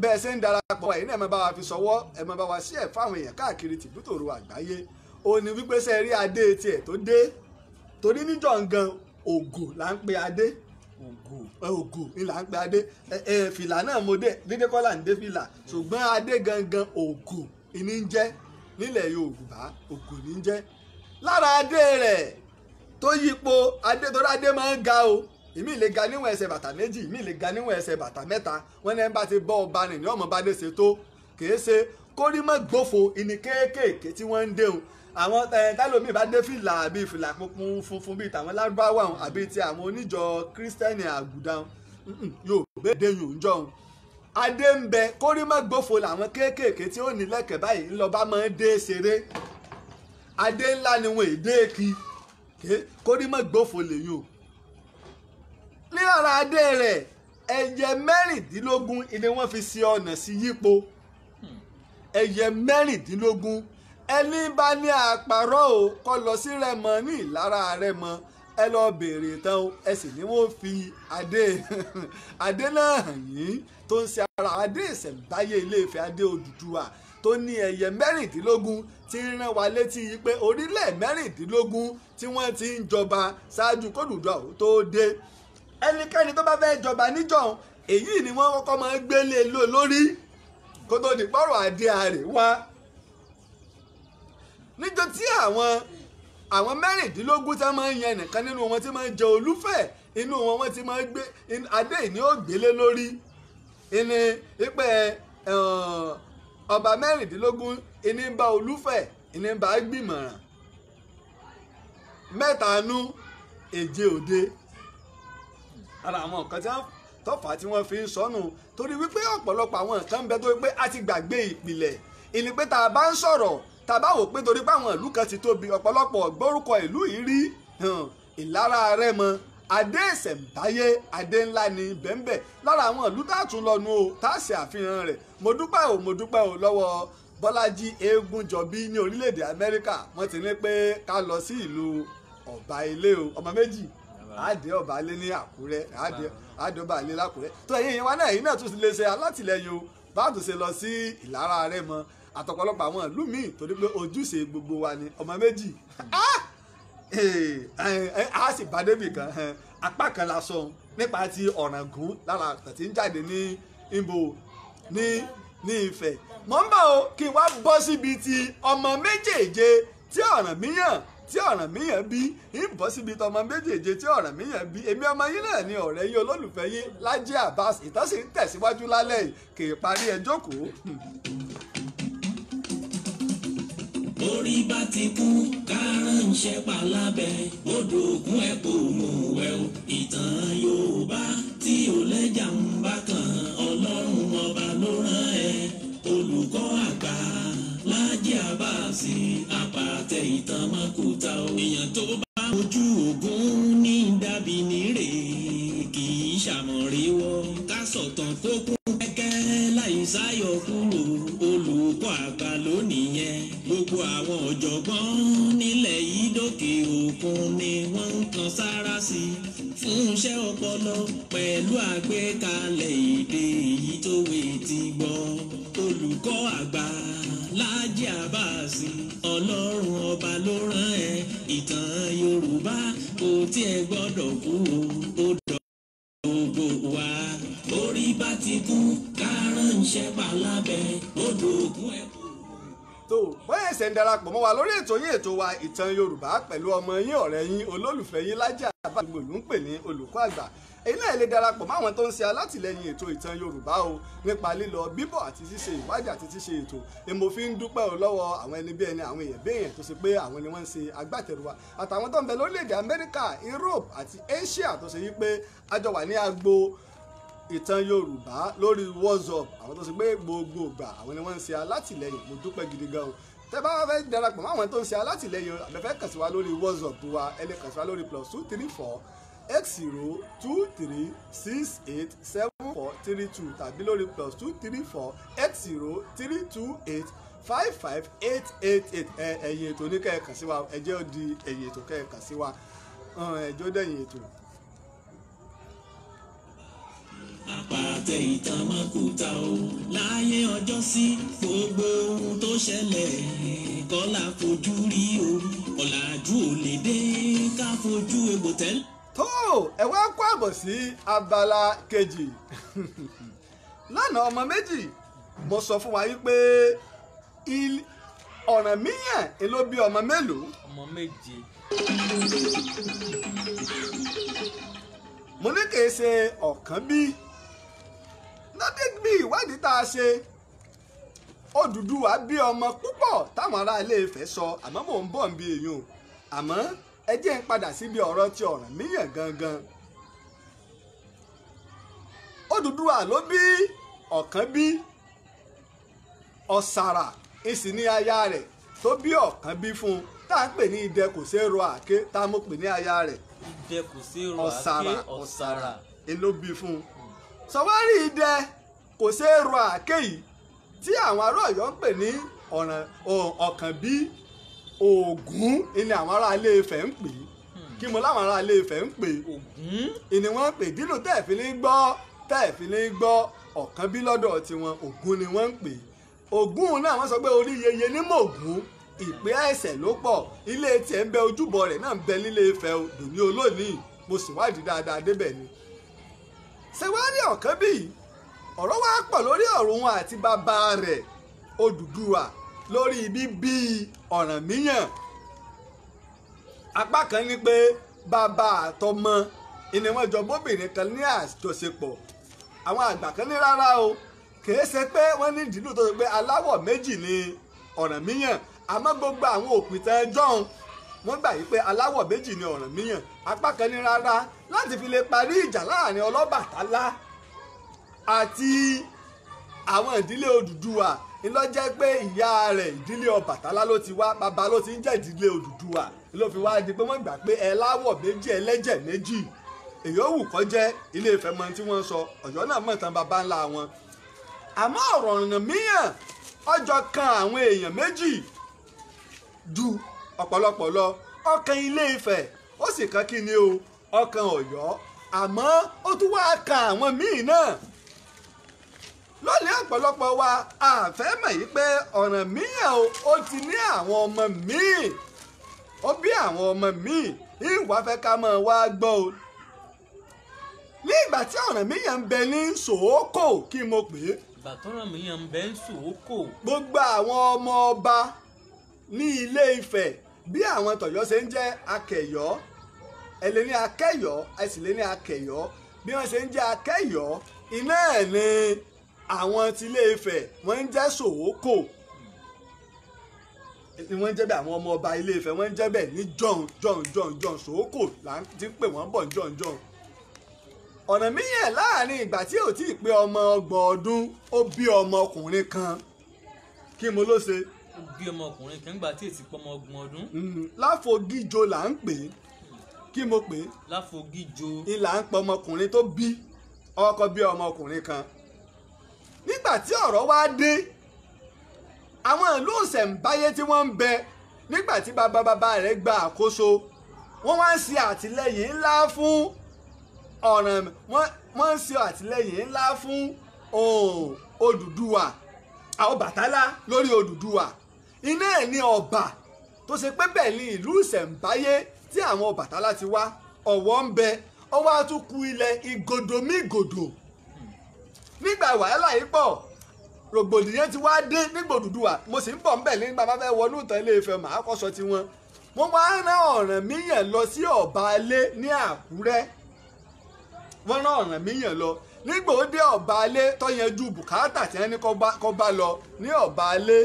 bẹ́ẹ̀ ṣe ń darapọ̀ wa yìí náà ẹ máa bá wa fi ṣọwọ́ ẹ máa bá wa share fáwọn èèyàn káàkiri tìbútòrò àgbáyé ó ní wípé ṣe rí adé tiẹ̀ tó dé torí níjọ́ gan ògò là ń pe adé ògò ni là ń pe adé fìlà náà mo dé dídé kọ́ là ń dé fìlà ṣùgbọ́n adé gangan ògò ìní ń jẹ́ nílẹ̀ Yorùbá ògò ní ń jẹ́ lára adé rẹ̀ tó yípo adé tó adé máa ń ga o ìmí lè ga níwọ̀n ẹsẹ̀ bàtà méjì ìmí lè ga níwọ̀n ẹsẹ̀ bàtà mẹ́ta wọ́n ní ẹ̀ ń bá ti bọ́ ọba rìn ní ọmọ bá dé ṣe tó kìí ṣe kórìmọ̀ gbófo ìní kéékèèké tí wọ́n ń déhùn àwọn tálómi bá dé fìlà bíi fìlà funfun bíi tàwọn lárúbáwá àbí ti àwọn oníjọ kírísítẹ́nì àgùdà yóò gbé déyùn ń jọun adé ń bẹ kórìmọ̀ gbófo làwọn kéékèèké tí ó ní lẹ́kẹ̀ẹ́ báyìí ńlọba máa ń dé ṣeré adé ńlá ni wọn èdè kí kórìmọ̀ gbófo lèyìn o ní ara adé rẹ̀ ẹyẹ mẹ́rìndínlógún ni wọ́n fi ṣe ọ̀nà sí yípo ẹyẹ mẹ́rìndínlógún ẹni bá ní àpárọ̀ o kọ́ lọ sí Rẹ́mọ ní Ìlara Rẹ́mọ ẹ lọ béèrè tán o ẹ sì ní wọ́n fi adé náà hàn yín tó ń ṣe ara adé ìṣẹ̀ǹbáyé Ilé-Ifẹ̀ adé Odùduwà tó ní ẹyẹ mẹ́rìndínlógún tí ń rán wa létí pé orílẹ̀ mẹ́rìndínlógún tí wọ́n ti ń jọba ṣáájú k'Odùduwà tó dé ẹnikẹ́ni tó bá fẹ́ jọba níjọ́ èyí ni wọ́n kọ́kọ́ máa ń gbélé lórí kó tó di pọ́rọ̀ adé ààrẹ wá níjọ́ tí àwọn mẹ́rìndínlógún tí wọ́n máa ń yan nìkan nínú wọn tí máa ń jẹ Olúfẹ̀ inú wọn ti máa ń gbé adé ìní ó gbélé lórí ìní ìpẹ́ ọba mẹ́rìndínlógún ìní ń bá Olúfẹ̀ ìní ń bá gbìmọ̀ràn mẹ́ta nú èje òde ara àwọn nǹkan tí wọ́n tọ́fà tí wọ́n fi ń sọnù torí wípé ọ̀pọ̀lọpọ̀ àwọn nǹkan ń bẹ tó wípé a ti gbàgbé ìpìlẹ̀ ìní pé tá a bá ń sọ̀rọ̀ tá a bá wò pé torí pé àwọn ìlú kan ti tóbi ọ̀pọ̀lọpọ̀ gbórúkọ ìlú yìí rí Ìlara Rẹ́mọ adé ìṣẹ̀ǹbáyé adé ńlá ni bẹ́ẹ̀nbẹ́ẹ̀ lára àwọn ìlú tá a tún lọ nu o tá a ṣe àfihàn rẹ̀ mo dúpẹ́ o lọ́wọ́ Bọ́lájí Eégúnjọbí ní orílẹ̀-èdè Amẹ́ríkà wọ́n ti ní pé ká lọ sí ìlú Ọ̀bà Ilé o ọmọ méjì àdé Ọ̀bà Ilé ní Àkúrẹ́ àdé Ọ̀bà Ilé lákúrẹ́ tó ẹ̀yin wa náà yìí náà tún lè ṣe alátìlẹyìn o bá a tún ṣe lọ sí Ìlara Rẹ́mọ àtọ̀pọ̀lọpọ̀ àwọn ìlú míì torí pé ojúṣe gbogbo wa ni ọmọ méjì a sì bá débì kan apá kan la sọ nípa ti Ọ̀ràngún lára àtàtì ń jáde ní Ìbò ní Ifẹ̀ mọ̀ ń bọ̀ o kí n wá bọ́ síbi ti ọmọ méjèèje tí Ọ̀rànmíyàn bí ń bọ́ síbi tí ọmọ méjèèje tí Ọ̀rànmíyàn bí èmi ọmọ yín náà ni ọ̀rẹ́ yín olólùfẹ́ yín Lájí Abbas ìtàn sì ń tẹ̀síwájú lálẹ́ yìí kì í parí ẹ jókòó. orí bá ti kú kárànṣẹ́ palábẹ́ odò ògùn ẹ̀ kò mú wẹ̀ o ìtàn Yorùbá tí ò lẹ́jà ń bá kan Ọlọ́run ọba ló rán ẹ olùkọ́ àgbà Lájí Abbas àpàtẹ. àpàtẹ ìtàn mọ́kúta o. èèyàn tó bá ojú ògún ní dàbí nírè kì í ṣàmọ̀ríwọ́ ká sọ̀tàn kó kún kẹ́kẹ́ láì sáyọ̀ kúrò olùkọ́ àgbà lónìí yẹn gbogbo àwọn ọ̀jọ̀gbọ́n nílẹ̀ yìí dókè òkun ni wọ́n ń kan sára sí fún iṣẹ́ ọpọlọ pẹ̀lú àgbékalẹ̀ èdè èyí tó wé ti gbọ́ olùkọ́ àgbà Láàjì Àbáàsì ọlọ́run ọba ló rán ẹ ìtàn Yorùbá kò tiẹ̀ gbọ́dọ̀ kú ó dọ̀ gbogbo wa orí bá ti kú kárànṣẹ́ palábẹ́ odò ògùn ẹ̀kọ́. tó bóyá ẹsẹ̀ ń darapọ̀ mọ́ wa lórí ètò yín ètò wa ìtàn Yorùbá pẹ̀lú ọmọ yín ọ̀rẹ́ yín olólùfẹ́ yín Láàjì Àbáàsì gbogbo ń pè ní olùkọ́ àgbà èyí náà lè darapọ̀ máwọn tó ń ṣe alátìlẹyìn ètò ìtàn Yorùbá o nípa lílọ bíbọ̀ àti ṣíṣe ìwádìí àti ṣíṣe ètò èmo fi ń dúpẹ́ o lọ́wọ́ àwọn ẹni bí ẹni àwọn èèyàn béèyàn tó ṣe pé àwọn ni wọ́n ń ṣe agbátẹrù wa àtàwọn tó ń bẹ lórílẹ̀‐èdè Amẹ́ríkà Europe àti Asia tó ṣe yí pé a jọ wà ní agbo ìtàn Yorùbá lórí WhatsApp àwọn tó ṣe pé gbogbo ìgbà àwọn ni wọ́n ń ṣe alátìlẹyìn mo dúpẹ́ gidi gan o tẹ́ bá fẹ́ darapọ̀ máwọn tó ń ṣe alátìlẹyìn àbẹ̀fẹ́ kàn sí wa lórí WhatsApp wa ẹ lè kàn sí wa lórí +234 8023687432 tàbí lórí +234 8032855888 ẹ̀yìn ètò ní kẹ́ẹ̀kan sí wa ẹjẹ́ ó di ẹ̀yìn ètò kẹ́ẹ̀kan sí wa ẹjọ́ dẹ̀yìn ètò. àpàtẹ ìtàn mọ́kúta o láyé ọjọ́ sí gbogbo ohun tó ṣẹlẹ̀ kọ́lá fojú rí o ọ̀làjú ò lè dé ká fojú egbò tẹ́lẹ̀. tó ẹ wá kó àbọ̀ sí abala kejì lánàá ọmọ méjì mo sọ fún wa yí pé Ọ̀rànmíyàn ló bí ọmọ mélòó. ọmọ méje. mo ní kì í ṣe ọ̀kan bí lọ́dún bí ìwádìí tá a ṣe Odùduwà bí ọmọ púpọ̀ táwọn ará Ilé Ifẹ̀ sọ àmọ́ mò ń bọ̀ ń bí èèyàn àmọ́ ẹ jẹ́ ń padà síbi ọ̀rọ̀ ti Ọ̀rànmíyàn gangan. Odùduwà ló bí ọ̀kan bí Ọ̀sàrà ìsì ní aya rẹ̀ tó bí ọ̀kan bí fún un tá à ń pè ní idẹ kò ṣeé ro àáké tá a mọ̀ pè ní aya rẹ̀ idẹ kò sí ro àáké Ọ̀sàrà ló bí fún un. sọwárí idẹ kò ṣeé ro àáké yìí tí àwọn ará Ọ̀yọ́ ń pè ní Ọ̀kànbí Ògún ni àwọn ará Ilé Ifẹ̀ ń pè kí mo láwọn ará Ilé Ifẹ̀ ń pè Ògún ni wọ́n ń pè dínú tẹ́ẹ̀fì ní gbọ́ Ọ̀kànbí lọ́dọ̀ tiwọn Ògún ni wọ́n ń pè Ògún náà wọ́n sọ pé orí yeye ní mògún ìpè ẹ̀sẹ̀ ló pọ̀ ilé tiẹ̀ ń bẹ ojúbọ rẹ̀ náà ń bẹ nílé Ifẹ̀ dòní olónìí mo sì wádìí dáadáa débẹ̀ ni. ṣé wàá rí Ọ̀kànbí ọ̀rọ̀ wá pọ̀ lórí ọ̀rọ̀ òun àti bàbá rẹ̀ Odùduwà lórí bíbí Ọ̀rànmíyàn. apá kan ní pé bàbá àtọmọ ìní wọn jọ bóbìnrin kan ní àjọṣepọ̀ àwọn àgbà kan ní rárá o kìí ṣe pé wọ́n ní ìdílù tó ṣe pé aláwọ̀ méjì ni Ọ̀rànmíyàn àmọ́ gbogbo àwọn òpìtàn ẹjọ́ wọ́n gbà yí pé aláwọ̀ méjì ni Ọ̀rànmíyàn apá kan ní rárá láti fi lè parí ìjà láàrin Ọlọ́bàtálá àti àwọn ìdílé Odùduwà ńlọ́jẹ́ pé ìyá rẹ̀ ìdílé Ọbàtálá ló ti wá bàbá ló ti ń jẹ́ ìdílé Odùduwà ló fi wá di pé wọ́n gbà pé ẹláwọ̀ méjì ẹlẹ́jẹ̀ méjì èyí ó wù kó jẹ́ Ilé Ifẹ̀ mọ tí wọ́n sọ Ọ̀yọ́ náà mọ̀ tán bàbá ńlá wọn. àmọ́ ọ̀rọ̀ Ọ̀rànmíyàn ọjọ́ kan àwọn èèyàn méjì ju ọ̀pọ̀lọpọ̀ lọ ọkàn Ilé Ifẹ̀ ó sì kan kí ni o ọkàn Ọ̀yọ́ àmọ́ ó tún wá kan àwọn míì náà. lónìí ọ̀pọ̀lọpọ̀ wa àfẹ́ mọ̀ yí pé Ọ̀rànmíyàn ó ti ní àwọn ọmọ míì ó bí àwọn ọmọ míì ìwà fẹ́ ká mọ̀ wá gbọ́ o. ní ìgbà tí Ọ̀rànmíyàn ń bẹ ní Sòókò kí mo pè é. ìgbà tó Ọ̀rànmíyàn ń bẹ ní Sòókò. gbogbo àwọn ọmọ ọba ní Ilé Ifẹ̀ bí àwọn tọ̀yọ́ ṣe ń jẹ́ Akẹ̀yọ́ ẹ lè ní Akẹ́yọ́ ẹ sì lè ní Akẹ̀yọ́ bí wọ́n ṣe ń jẹ́ Akẹ́yọ́ iná ẹ̀ ni àwọn ti Ilé Ifẹ̀ wọ́n ń jẹ́ Sòókò ni wọ́n ń jẹ́ bẹ́ẹ̀ àwọn ọmọ ọba Ilé Ifẹ̀ wọ́n ń jẹ́ bẹ́ẹ̀ ní jọ̀hún Sòókò là ń ti pè wọ́n bọ̀ jọ̀hún. Ọ̀rànmíyàn láàrin ìgbà tí ò tí ì pé ọmọ 30 ọdún ó bí ọmọkùnrin kan kí mo ló ṣe bí ọmọkùnrin kan gbà tí èsì pọmọ 20 ọdún. Láfogíjo là ń pè é. Kí mo pè é? Láfogíjo. Ìlà ń pọ ọmọkùnrin tó bí ọkọ bí ọmọkùnrin kan. Nígbà tí ọ̀rọ̀ wá dé, àwọn ìlú ìṣẹ̀ǹbáyé tí wọ́n ń bẹ nígbà tí bàbá rẹ̀ gba àkóso, wọ́n wá ń ṣe àtìlẹ́yìn ńlá fún ọ̀ràn, wọ́n ń ṣe àtìlẹ́yìn ńlá fún Odùduwà, Ọbàtálá lórí Odùduwà. Iná ẹ̀ ní ọba tó ṣe pé bẹ́ẹ̀ ni ìlú ìṣẹ̀ǹbáyé tí àwọn Ọbàtálá ti wá, Ọ̀wọ̀ ń bẹ, ó wá tún kù ilẹ̀ Ìgòdòmígòdò. Nígbà wàhálà yìí pọ̀, rògbòdìyàn ti wá dé nígbà Odùduwà. Mo sì ń bọ̀ ńbẹ̀ nígbà bá fẹ́ wọnú ìtàn Ilé Ifẹ̀, màá kọ́ sọ tiwọn. Wọ́n wá rán Ọ̀rànmíyàn lọ sí Ọ̀bálé ní Àkúrẹ́. Wọ́n rán Ọ̀rànmíyàn lọ. Nígbà ó dé Ọ̀bálé tó yanjú bùkátà tí wọ́n ní kó bá lọ ní Ọ̀bálé,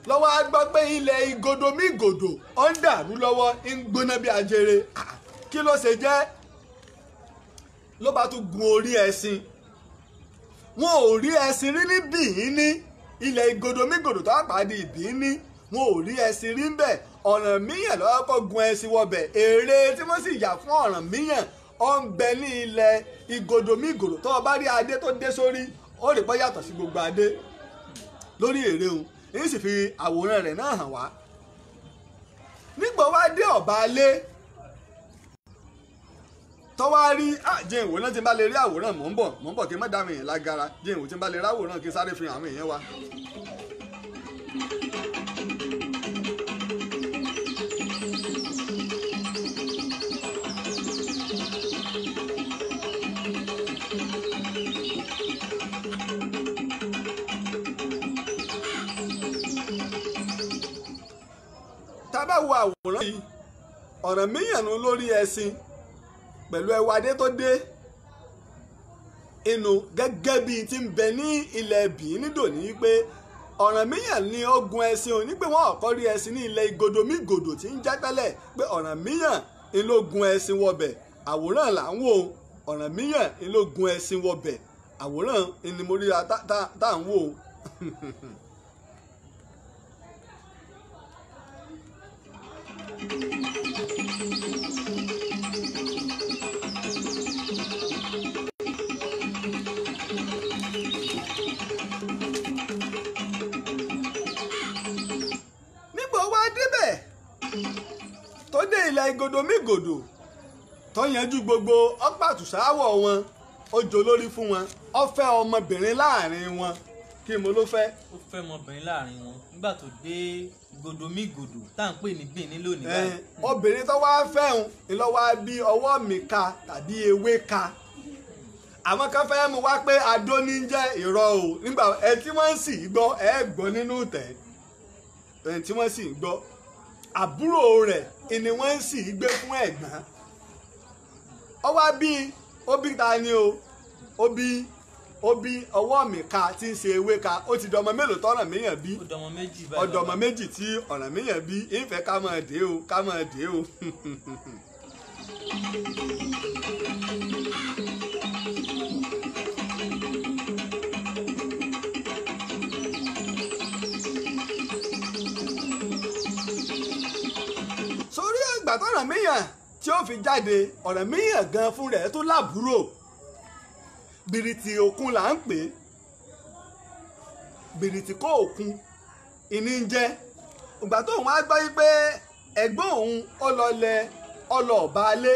lọ́wọ́ á gbọ́ pé ilẹ̀ Ìgòdòmígòdò ó ń dàrú lọ́wọ́, ń gbóná bí ajere. Kí ló ṣe jẹ́? Ló bá tún gun orí ẹṣin. Wọn ò rí ẹṣin rí ní Bìíní, ilẹ̀ Ìgòdòmígòdò tó àpàdé Ìbíní, wọn ò rí ẹṣin rí ń bẹ̀. Ọ̀rànmíyàn lọ́wọ́ kọ́ gun ẹṣin wọbẹ̀. Èrè tí wọ́n sì yà fún Ọ̀rànmíyàn ó ń bẹ ní ilẹ̀ Ìgòdòmígòdò. Tó o bá rí adé tó dé sórí, ó rí pé yàtọ̀ sí gbogbo adé lórí ère òun. Èyí sì fi àwòrán rẹ̀ náà hàn wá. Nígbà wá dé Ọ̀bálé tó wá rí jẹ́ ìwò náà tí n bá lè rí àwòrán, mò ń bọ̀ kí n má dá mi èèyàn lágara. Jẹ́ ìwò tí n bá lè rí àwòrán kí n sáré fi hàn àwọn èèyàn wa. Tá bá wo àwòrán yìí, Ọ̀rànmíyàn lórí ẹṣin pẹ̀lú ẹwà adé tó dé inú, gẹ́gẹ́ bí ti ń bẹ ní ilẹ̀ Bìíní dòní pé Ọ̀rànmíyàn ní ó gun ẹṣin òní, pé wọ́n ọ̀kọ́ rí ẹṣin ní ilẹ̀ Ìgòdòmígòdò tí ń já tẹ́lẹ̀, pé Ọ̀rànmíyàn ló gun ẹṣin wọbẹ̀. Àwòrán là ń wò, Ọ̀rànmíyàn ló gun ẹṣin wọbẹ̀. Àwòrán ni mo rí tá à ń wò. Nígbà wá débẹ̀ tó dé ilẹ̀ Ìgòdòmígòdò tó yanjú gbogbo ọ̀pàtùsáwọ̀ wọn, ó jọ lórí fún wọn, ó fẹ́ ọmọbìnrin láàrin wọn. Kí mo ló fẹ́? Ó fẹ́ ọmọbìnrin láàrin wọn nígbà tó dé Ìgòdòmígòdò tá à ń pè ní Bìíní lónìí báyìí. Obìnrin tó wá fẹ́hùn ìlọ́wọ́ bí ọwọ́ mi ka tàbí ewé ka. Àwọn kan fẹ́ mú wá pé adó ní jẹ́ ìrọ̀ o. Nígbà tí wọ́n sì gbọ́, gbọ́ nínú ìtẹ̀. Tí wọ́n sì gbọ́, àbúrò rẹ̀ ni wọ́n sì gbé fún ẹ̀gbọ́n. Ó wá bí òbí ta ni o? Ó bí ọwọ́ mi ka tí ń ṣe ewé ka. Ó ti dọmọ mélòó tọ́rànmíyàn bí? Ó dọmọ méjì báyìí. Ọdọmọ méjì tí Ọ̀rànmíyàn bí. Ìfẹ́ ká máa dé o, ká máa dé o. Sórí ìgbà tọ́rànmíyàn tí ó fi jáde, Ọ̀rànmíyàn gan fún rẹ̀ tó lábúrò. Bìrìtì òkun là ń pè é. Bìrìtì kó òkun ìní ń jẹ́. Ìgbà tó òun á gbọ́ yí pé ẹ̀gbọ́n òun Ọlọ́ọ̀bálé,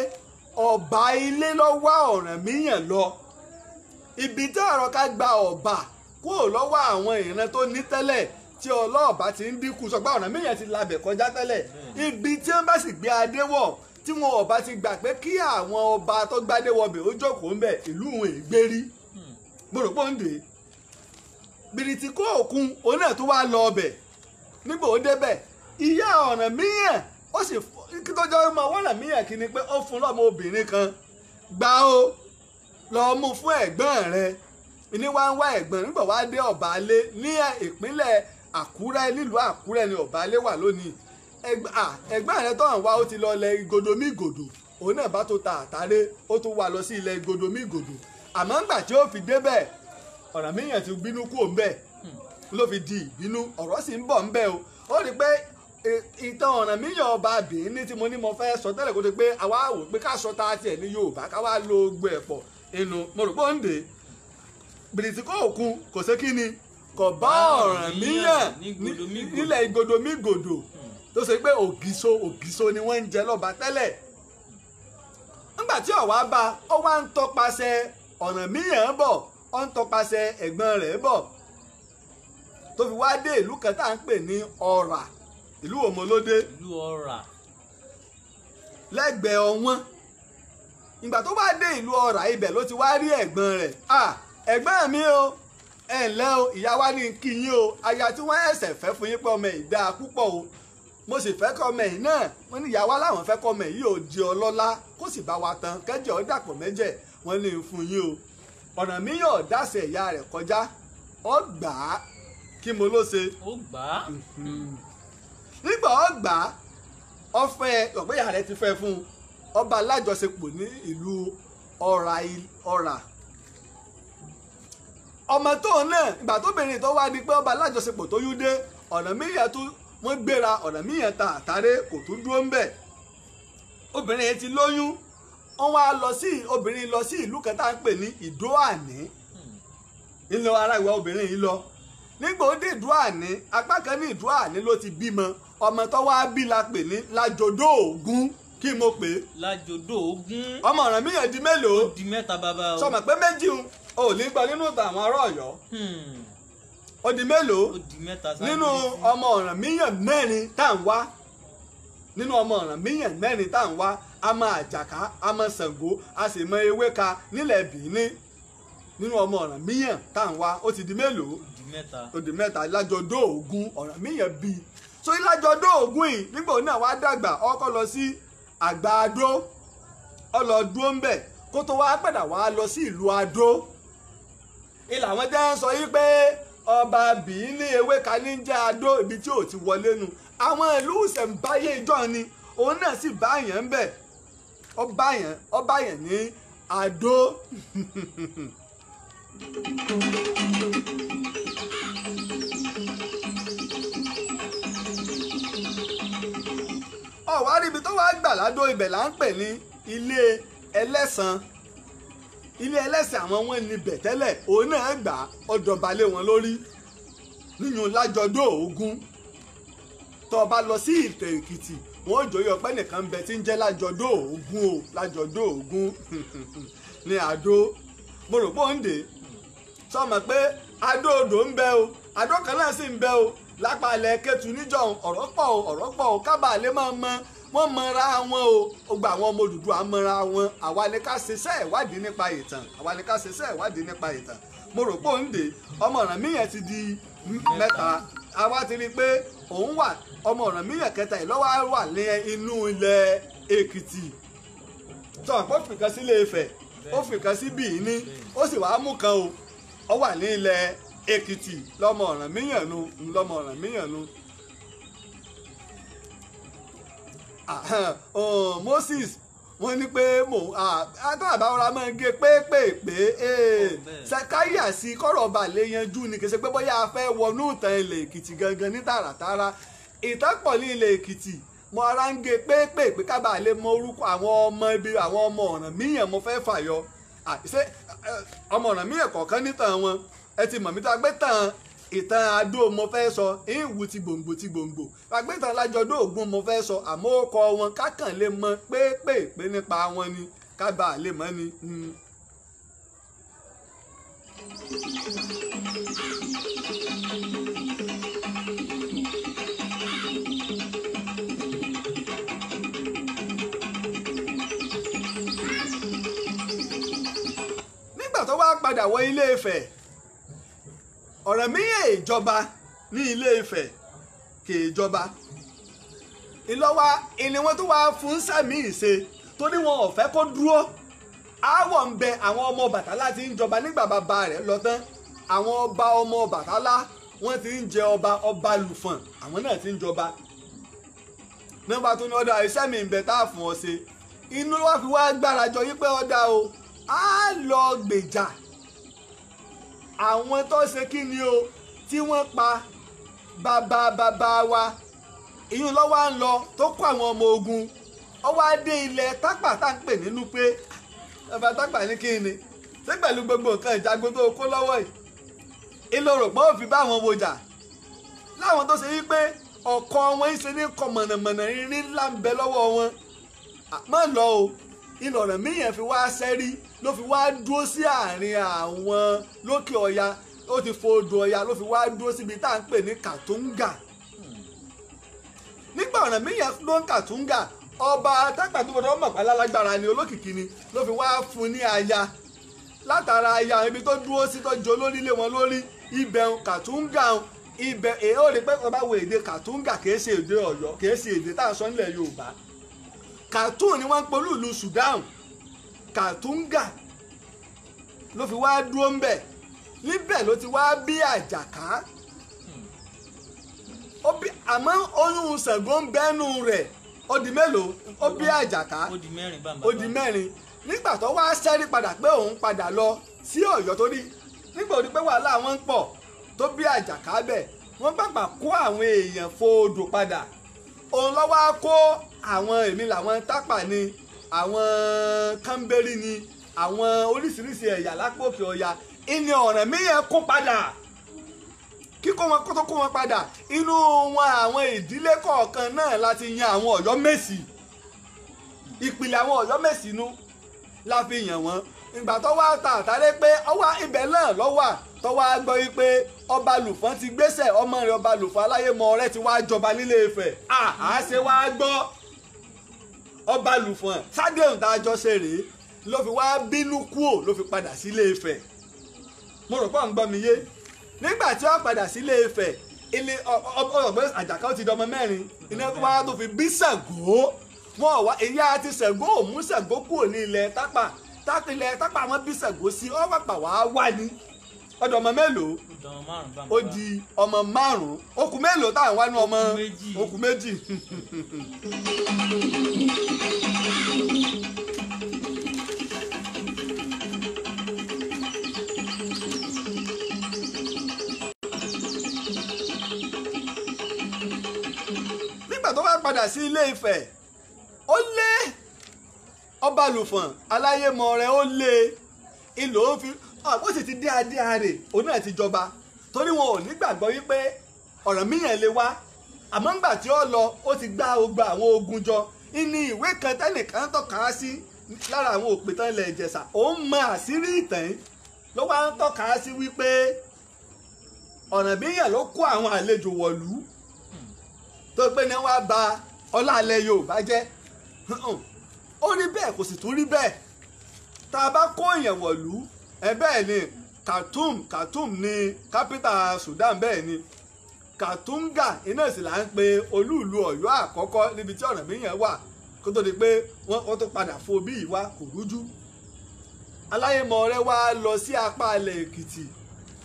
ọba ilé ló wá Ọ̀rànmíyàn lọ. Ibi tí ọ̀rọ̀ ká gba ọba kúrò lọ́wọ́ àwọn ìran tó ní tẹ́lẹ̀ tí ọlọ́ọ̀bá ti ń dínkù, sọgbà Ọ̀rànmíyàn ti labẹ̀ kọjá tẹ́lẹ̀. Ibi tí wọ́n bá sì gbé adé wọ̀, tí wọn ọba ti gbà pé kí àwọn ọba tó gbádé wọbẹ̀ ó jókòó ń bẹ̀, ìlú òun ègbérí. Gbòròpó ń dè. Bìrìtì kó òkun òun náà tó wá lọ ọbẹ̀. Nígbà ó débẹ̀, ìyá Ọ̀rànmíyàn ó sì kí tó jẹ́ ọmọ Ọ̀rànmíyàn kí ni pé ó fún lọ́mọ obìnrin kan. Gbà ó lọ mú fún ẹ̀gbọ́n rẹ̀. Ní wá ń wá ẹ̀gbọ́n nígbà wá dé Ọ̀bálé ní ìpínlẹ̀ Àkúrẹ́, nílùú Àkúrẹ́ ni Ọ̀bálé wà lónìí. Ẹ̀gbọ́n rẹ̀ tó hàn wá ó ti lọ ilẹ̀ Ìgòdòmígòdò. Òun náà bá tó ta àtàrẹ, ó tún wá lọ sí ilẹ̀ Ìgòdòmígòdò. Àmọ́ ńgbà tí ó fi débẹ̀, Ọ̀rànmíyàn ti bínú kúrò ńbẹ̀ ló fi di ìbínú. Ọ̀rọ̀ sì ń bọ̀ ńbẹ̀ o. ó rí pé ìtàn Ọ̀rànmíyàn ọba Bìíní tí mo ní mo fẹ́ sọ tẹ́lẹ̀ kó tó pé àwa wò pé ká sọ ta tiẹ̀ ní Yorùbá ká wá lo gbogbo ẹ̀ pọ̀ inú mo rò pé ó ń dè bìrìtì kó òkun kò sí kí ni kò bá Ọ̀rànmíyàn nílẹ̀ Ìgòdò Mígòdò tó ṣe pé ògìso ni wọ́n ń jẹ lọ́ba tẹ́lẹ̀ nígbà tí ọ̀wá bá ó wá ń tọpasẹ̀ Ọ̀rànmíyàn bọ̀ ó ń tọpasẹ̀ ẹ̀gbọ́n rẹ̀ bọ̀ tó fi wá dé ìlú kan tá à ń pè ní Ọ̀rà ìlú Òmolódé ìlú Ọ̀rà lẹ́gbẹ̀ẹ́ Ọ̀wọ́n ìgbà tó bá dé ìlú Ọ̀rà ibẹ̀ ló ti wá rí ẹ̀gbọ́n rẹ̀ ẹ̀gbọ́n mi o ẹ ǹlẹ́ o ìyá wa ní kí yín o aya tí wọ́n ẹ̀sẹ̀ fẹ́ fún yín pé ọmọ yìí dáa púpọ̀ o mo sì fẹ́ kọ́ ọmọ yìí náà wọ́n ní ìyá wa láwọn fẹ́ kọ́ ọmọ yìí ò di ọlọ́lá kó sì bá wa tán kẹ́jẹ́ ọ dàpọ̀ mẹ́jẹ̀ wọ́n ní fún yín o Ọ̀rànmíyàn dásẹ̀ ìyá rẹ̀ kọjá ó gbà á kí mo ló ṣe. ó gbà á. nígbà ó gbà á ọfẹ ọgbẹ́yà rẹ̀ ti fẹ́ fún ọba alájọṣepọ̀ ní ìlú Ọ̀rà ọmọ tóun náà ìgbà tóbìnrin tó wá di pé ọba alájọṣepọ̀ tó yún dé Ọ̀rànmíyàn tó wọ́n gbéra Ọ̀rànmíyàn ta àtàrẹ kò tún dúró ń bẹ̀ obìnrin yẹn ti lóyún wọ́n wá obìnrin lọ sí ìlú kan tá à ń pè ní Ìdó Àní ńlọ ara ìwà obìnrin yìí lọ nígbà ó dé Ìdó Àní apá kan ní Ìdó Àní ló ti bímọ ọmọ tó wá bí la pè ní Lájọdó Ògún kí mo pè é. Lájọdó Ògún. ọmọ Ọ̀rànmíyàn di mélòó. ó di mẹ́ta bàbá o. sọmọ pé méjì ò ní gbọ́ nínú ìtàn àwọn ará Ọ̀yọ́. ó di mélòó. ó di mẹ́ta sáájú. nínú ọmọ Ọ̀rànmíyàn mẹ́rin tá à ń wá nínú ọmọ Ọ̀rànmíyàn mẹ́rin tá à ń wá a mọ Àjàká a mọ Ṣàngó a sì mọ Ewéka nílẹ̀ Bìíní nínú ọmọ Ọ̀rànmíyàn tá à ń wá ó ti di mélòó. ó di mẹ́ta Lájọdó Ògún Ọ̀rànmíyàn bíi so Lájọdó Ògún yìí nígbà náà wá dàgbà ọkọ lọ sí Àgbà-Adó ọlọ́dún ń bẹ̀ kó tó wá padà wá lọ sí ìlú Adó ilà àwọn jẹ́ ń sọ yí pé ọba Bìíní Ewéka ní jẹ́ Adó ibi tí ò ti wọlé nu àwọn ìlú ìṣẹ̀ǹbáyé ìjọ ni òun náà sì bá yẹn ń bẹ̀ ọba yẹn ní Adó. ọ̀wá ríbi tó wá gbà ládó ibẹ̀ là ń pè ní ilé ẹlẹ́sàn àwọn wọn níbẹ̀ tẹ́lẹ̀ òun náà gbà ọ̀dọ̀balẹ̀ wọn lórí nínú Lájọdó Ògún tó o bá lọ sí Ìtẹ̀ Èkìtì wọn ò jòyè ọpẹ́ nìkan ń bẹ tí ń jẹ́ Lájọdó Ògún o Lájọdó Ògún ní Adó mo rò pé ó ń dè sọmọ pé Adó odò ń bẹ o Adó kan náà sì ń bẹ o lápá ilẹ̀ Kétu níjọ́ ọ̀rọ̀ pọ̀ o kábàálẹ̀ máa mọ wọ́n mọra wọn o gba àwọn ọmọ Odùduwà mọra wọn àwa ni ká ṣiṣẹ́ ìwádìí nípa ìtàn mo rò pé òun dè ọmọ Ọ̀rànmíyàn ti di mẹ́ta àwa ti rí i pé òun wà ọmọ Ọ̀rànmíyàn kẹta yìí lọ́wọ́ wà ní inú ilẹ̀ Èkìtì tó ó fìkan sí Ilé Ifẹ̀ ó fìkan sí Bìíní ó sì wàá mú kan o ó wà ní ilẹ̀ Èkìtì lọ́mọ Ọ̀rànmíyàn nu Moses wọ́n ní pé àtọ́ àbáwọra máa ń gé pépèpé ṣàkáyà sí kọ́rọ̀ ọba lè yanjú ni kì í ṣe pé bóyá a fẹ́ wọnú ìtàn ilẹ̀ Èkìtì gangan ní tààràtàrà ìtàn pọ̀ ní ilẹ̀ Èkìtì mo ara ń gé pépèpé kábà lè mọ orúkọ àwọn ọmọ ibi àwọn ọmọ Ọ̀rànmíyàn mo fẹ́ fàyọ ṣé ọmọ Ọ̀rànmíyàn kọ̀ọ̀kan nítàn wọn ẹ ti mọ̀ mí tó a gbé tàn ìtàn Adó mo fẹ́ sọ ìwù ti gbòǹgbò àgbẹ̀tàn Lájọdó Ògún mo fẹ́ sọ àmọ́ ó kọ wọn kákàn lè mọ pépèpé nípa wọn ni kábà lè mọ̀ ni. nígbà tó wá padà wọ Ilé Ifẹ̀ Ọ̀rànmíyàn ìjọba ní Ilé Ifẹ̀ kì í jọba ìlọ́wà ìní wọn tó wá fún sàmì ìṣe tó ní wọn ò fẹ́ kó dúró àwọ̀ ń bẹ àwọn ọmọ Ọbàtálá ti ń jọba nígbà bàbá rẹ̀ lọ tán àwọn ọba ọmọ Ọbàtálá wọ́n ti ń jẹ ọba Lùfọ̀n àwọn náà ti ń jọba nígbà tó ní ọ̀dà iṣẹ́ mi ń bẹ tá a fún ọ ṣe inú wa fi wá gbárajọ yí pé ọ̀dà o á lọ gbèjà àwọn tó ṣe kí ni o tí wọ́n pa bàbá wa ìyún lọ́wọ́ à ń lọ tó kó àwọn ọmọ ogun ọwọ́ adé ilẹ̀ tápà tá à ń pè nínú pé bàbá tápà ní kí ni ṣé pẹ̀lú gbogbo nǹkan ìjagun tó kó lọ́wọ́ yìí ìlòrò pọ̀ òfin bá àwọn wọjà láwọn tó ṣe yí pé ọkọ wọn ń ṣe ní kọ mọ̀nàmọ̀nà irin ńlá ń bẹ lọ́wọ́ wọn má lọ o ìlọ̀rọ̀ míyàn fi wá sẹ́rí ló fi wá dúró sí àárín àwọn lókè ọya ó ti fo odò ọya ló fi wá dúró síbi tá à ń pè ní Kàtúngà nígbà ọ̀rọ̀ míyàn ló ń Kàtúngà ọba tápà tó gbọdọ̀ mọ̀ pálálágbára ni olókìkí ni ló fi wá fún ní aya látara aya ibi tó dúró sí tó jọ lórí ilé wọn lórí ibẹ̀ Kàtúngà ibẹ̀ èyí ò rí pé ọba wo èdè Kàtúngà kìí ṣe èdè Ọ̀yọ́ kìí ṣe èdè tá à ń sọ nílẹ̀ Yorùbá Khartoum ni wọ́n ń polú ìlú Sudan Kàtúngà ló fi wá dúró ń bẹ̀ níbẹ̀ ló ti wá bí Àjàká àmọ́ oyún Ṣàngó ń bẹ́nu rẹ̀ ó di mélòó ó bí Àjàká ó di mẹ́rin nígbà tó wá ṣẹ́rí padà pé òun padà lọ sí Ọ̀yọ́ torí nígbà òdi pé wàhálà wọn ń pọ̀ tó bí Àjàká bẹ̀ wọ́n gbàgbà kó àwọn èèyàn fòdò padà òun lọ́wọ́ á kó àwọn èmi làwọn tápà ni àwọn kánbẹ́rì ni àwọn oríṣiríṣi ẹ̀yà lápòkè ọya ìní ọ̀ràn míyàn kó padà kíkó wọn kó tó kó wọn padà inú wọn àwọn ìdílé kọ̀ọ̀kan náà láti yan àwọn Ọ̀yọ́mèsì ìpìlẹ̀ àwọn Ọ̀yọ́mèsì nú la fi yàn wọ́n ìgbà tó wá ta àtàlẹ́ pé ọwọ́ ibẹ̀ náà lọ́wọ́ tó wá gbọ́ wípé ọba Lùfọ́n ti gbéṣẹ̀ ọmọ rẹ̀ ọba Lùfọ́n Aláyémọrẹ́ ti wá jọba nílé Ifẹ̀ àṣẹ wá gbọ́ ọba Lùfọ́n sádéhùn tá a jọ ṣe rèé ló fi wá bínú kúò ló fi padà sílé Ifẹ̀ mo rò pé à ń gbọ́ mi yé nígbà tí wọ́n padà sílé Ifẹ̀ ilé ọgbẹ́ Àjàká ó ti dọmọ mẹ́rin iná tó wá tó fi bí Ṣàngó wọn wá ìyá àti Ṣàngó ò mú Ṣàngó kúrò ní ilẹ̀ tápà ilẹ̀ tápà wọn bí Ṣàngó sí ọ pàpà wá wá ní ọdọ ọmọ mélòó ó di ọmọ márùn-ún okùn mélòó táwọn wá ní ọmọ okùn méjì. nígbà tó bá padà sí ilé Ifẹ̀ ó lé ọba Lùfọ́n Aláyémọrẹ́ ó lé ìlò ó fi ó sì ti dé adé ààrẹ òun náà ti jọba torí wọn ò nígbàgbọ́ wípé ọ̀ràn míyàn lè wá àmọ́ ńgbà tí ó lọ ó ti gbá ọgbà àwọn ogun jọ ní ìwé kan tẹ́nìkan tọ́ka sí lára àwọn òpìtàn ilẹ̀ Ìjẹ̀ṣà òun mọ àṣírí ìtàn ló wá ń tọ́ka sí wípé ọ̀ràn míyàn ló kó àwọn àlejò wọ̀lú tó pé ní wàá ba ọlá ilẹ̀ Yorùbá jẹ́ ó rí bẹ́ẹ̀ kò sì tún rí bẹ́ẹ̀ tá a bá kó èèyàn wọ̀lú bẹ́ẹ̀ ni Khartoum ni capital Sudan bẹ́ẹ̀ ni Kàtúngà iná sì là ń pe olúùlú Ọ̀yọ́ àkọ́kọ́ níbi tí Ọ̀rànmíyàn wà kó tó di pé wọ́n tó padà fo bí ìwà kò rújú Aláyémọrẹ́ wá lọ sí apá ilẹ̀ Èkìtì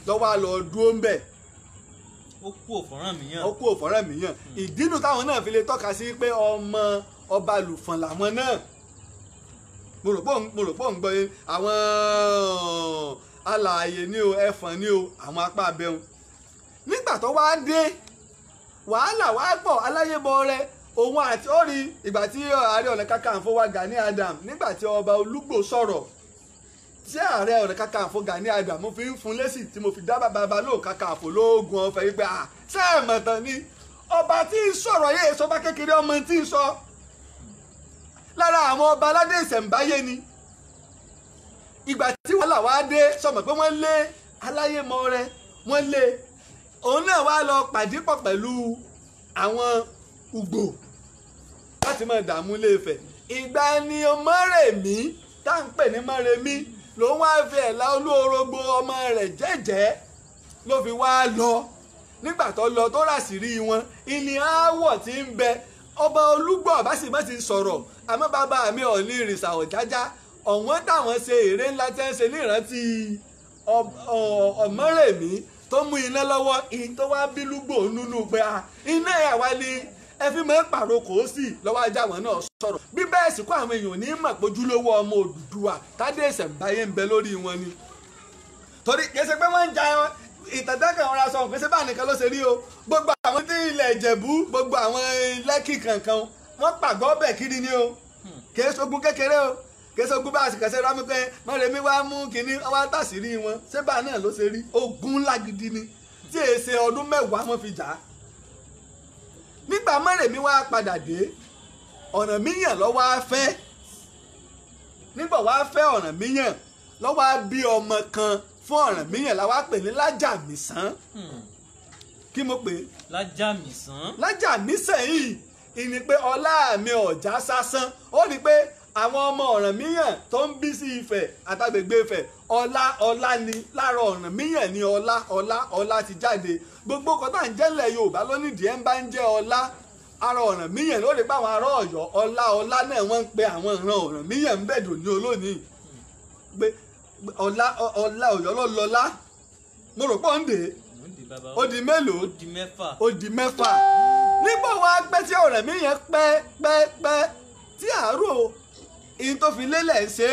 lọ́wọ́ lọ dúró ń bẹ̀ ó kú Ọ̀fọ̀rànmíyàn ó kú Ọ̀fọ̀rànmíyàn ìdínú táwọn náà fi lè tọ́ka sí pé ọmọ ọba Lùfọ́n làwọn náà mo rò pé òun gbọ́ yẹn àwọn alààyè ni o ẹ̀fọ̀n ni o àwọn apá abẹ́hùn nígbà tó wá dé wàhálà wá pọ̀ Aláyémọrẹ́ òun àti ó rí ìgbà tí Ààrẹ Ọ̀nà Kakanfò wa Gani Adams nígbà tí ọba Olúgbò sọ̀rọ̀ tí Ààrẹ Ọ̀nà Kakanfò Gani Adams mo fi ń fún lésì tí mo fi dá bàbá lóò Kakanfò lóògùn ọ̀fẹ́ wípé ṣé ẹ̀ mọ̀ tán ni ọba tí ń sọ̀rọ̀ yé èso bá kékeré ọmọ tí ń sọ lára àwọn ọba aládé ìṣẹ̀ǹbáyé ni ìgbà tí wàhálà wá dé sọmọ pé wọ́n lé Aláyémọrẹ́ wọ́n lé òun náà wá lọ pàdé pọ̀ pẹ̀lú àwọn Ùgbò láti máa dààmú Ilé-Ifẹ̀ ìgbà ni Mọ́rèmí tá à ń pè ní Mọ́rèmí ló wá fi Ẹ̀là Olúorogbo ọmọ rẹ̀ jẹ́jẹ́ ló fi wá lọ nígbà tó lọ tó ràṣírí wọn ìní aáwọ̀ tí ń bẹ ọba Olúgbò bá sì má ti sọ̀rọ̀ àmọ́ bàbá mi Ọọ̀ni Ìrìṣà Ọ̀jájá ọ̀wọ́n táwọn ṣe èrè ńlá tí wọ́n ṣe ní ìrántí Mọ́rèmí tó mú iná lọ́wọ́ ìyìn tó wá bí Lúgbò nínú pé iná àwa ni ẹ fi máa ń pàrokò sí lọ́wọ́ ajá wọn náà sọ̀rọ̀ bí bẹ́ẹ̀ sì kó àwọn èèyàn ní mọ̀ pójúlówó ọmọ Odùduwà tádé ìṣẹ̀ǹbáyé ń bẹ lórí wọn ni torí kìí ṣe pé wọ́n ń ja ìtàdákà ọ̀rọ̀ aṣọ òfin ṣé bá nìkan ló ṣe rí o gbogbo àwọn tí ilẹ̀ Ìjẹ̀bú gbogbo àwọn Lẹ́kì kankan wọ́n pàgọ́ bẹ̀ kiri ni o kìí ṣogun kékeré o kìí ṣogun bá àṣìkà ṣe rámi pé Mọ́remí wá mú kínní ọwọ́ tàṣírí wọn ṣé bá náà ló ṣe rí ogun ńlá gidi ni tí èsè ọdún 10 wọ́n fi jà á nígbà Mọ́remí wá padà dé Ọ̀rànmíyàn ló wá fẹ́ nígbà wá fẹ́ Ọ̀rànmíyàn ló wá bí ọmọ kan fún Ọ̀rànmíyàn la wá pè ní Lájàmísàn kí mo pè Lájàmísàn. Lájàmísàn yìí ìní pé ọlá mi ọ̀já sásán ó ní pé àwọn ọmọ Ọ̀rànmíyàn tó ń bí sí Ifẹ̀ àtàgbègbè Ifẹ̀ ọlá ni lára Ọ̀rànmíyàn ni ọlá ti jáde gbogbo kan tá à ń jẹ́lẹ̀ Yorùbá lónìdí ẹ̀ ń bá ń jẹ́ ọlá ara Ọ̀rànmíyàn ló lè pa àwọn ará Ọ̀yọ́ ọlá náà wọ́n ń pe àwọn ìran Ọ̀rànmíyàn ń bẹ̀dọ̀ ní olónìí pé ọlá Ọ̀yọ́ ló lọ́lá mo rò pọ̀ ń dè ó di mélòó ó di mẹ́fà nígbà wá pẹ́ tí Ọ̀rànmíyàn pẹ́ tí àárò ihun tó fi lélẹ̀ ń ṣe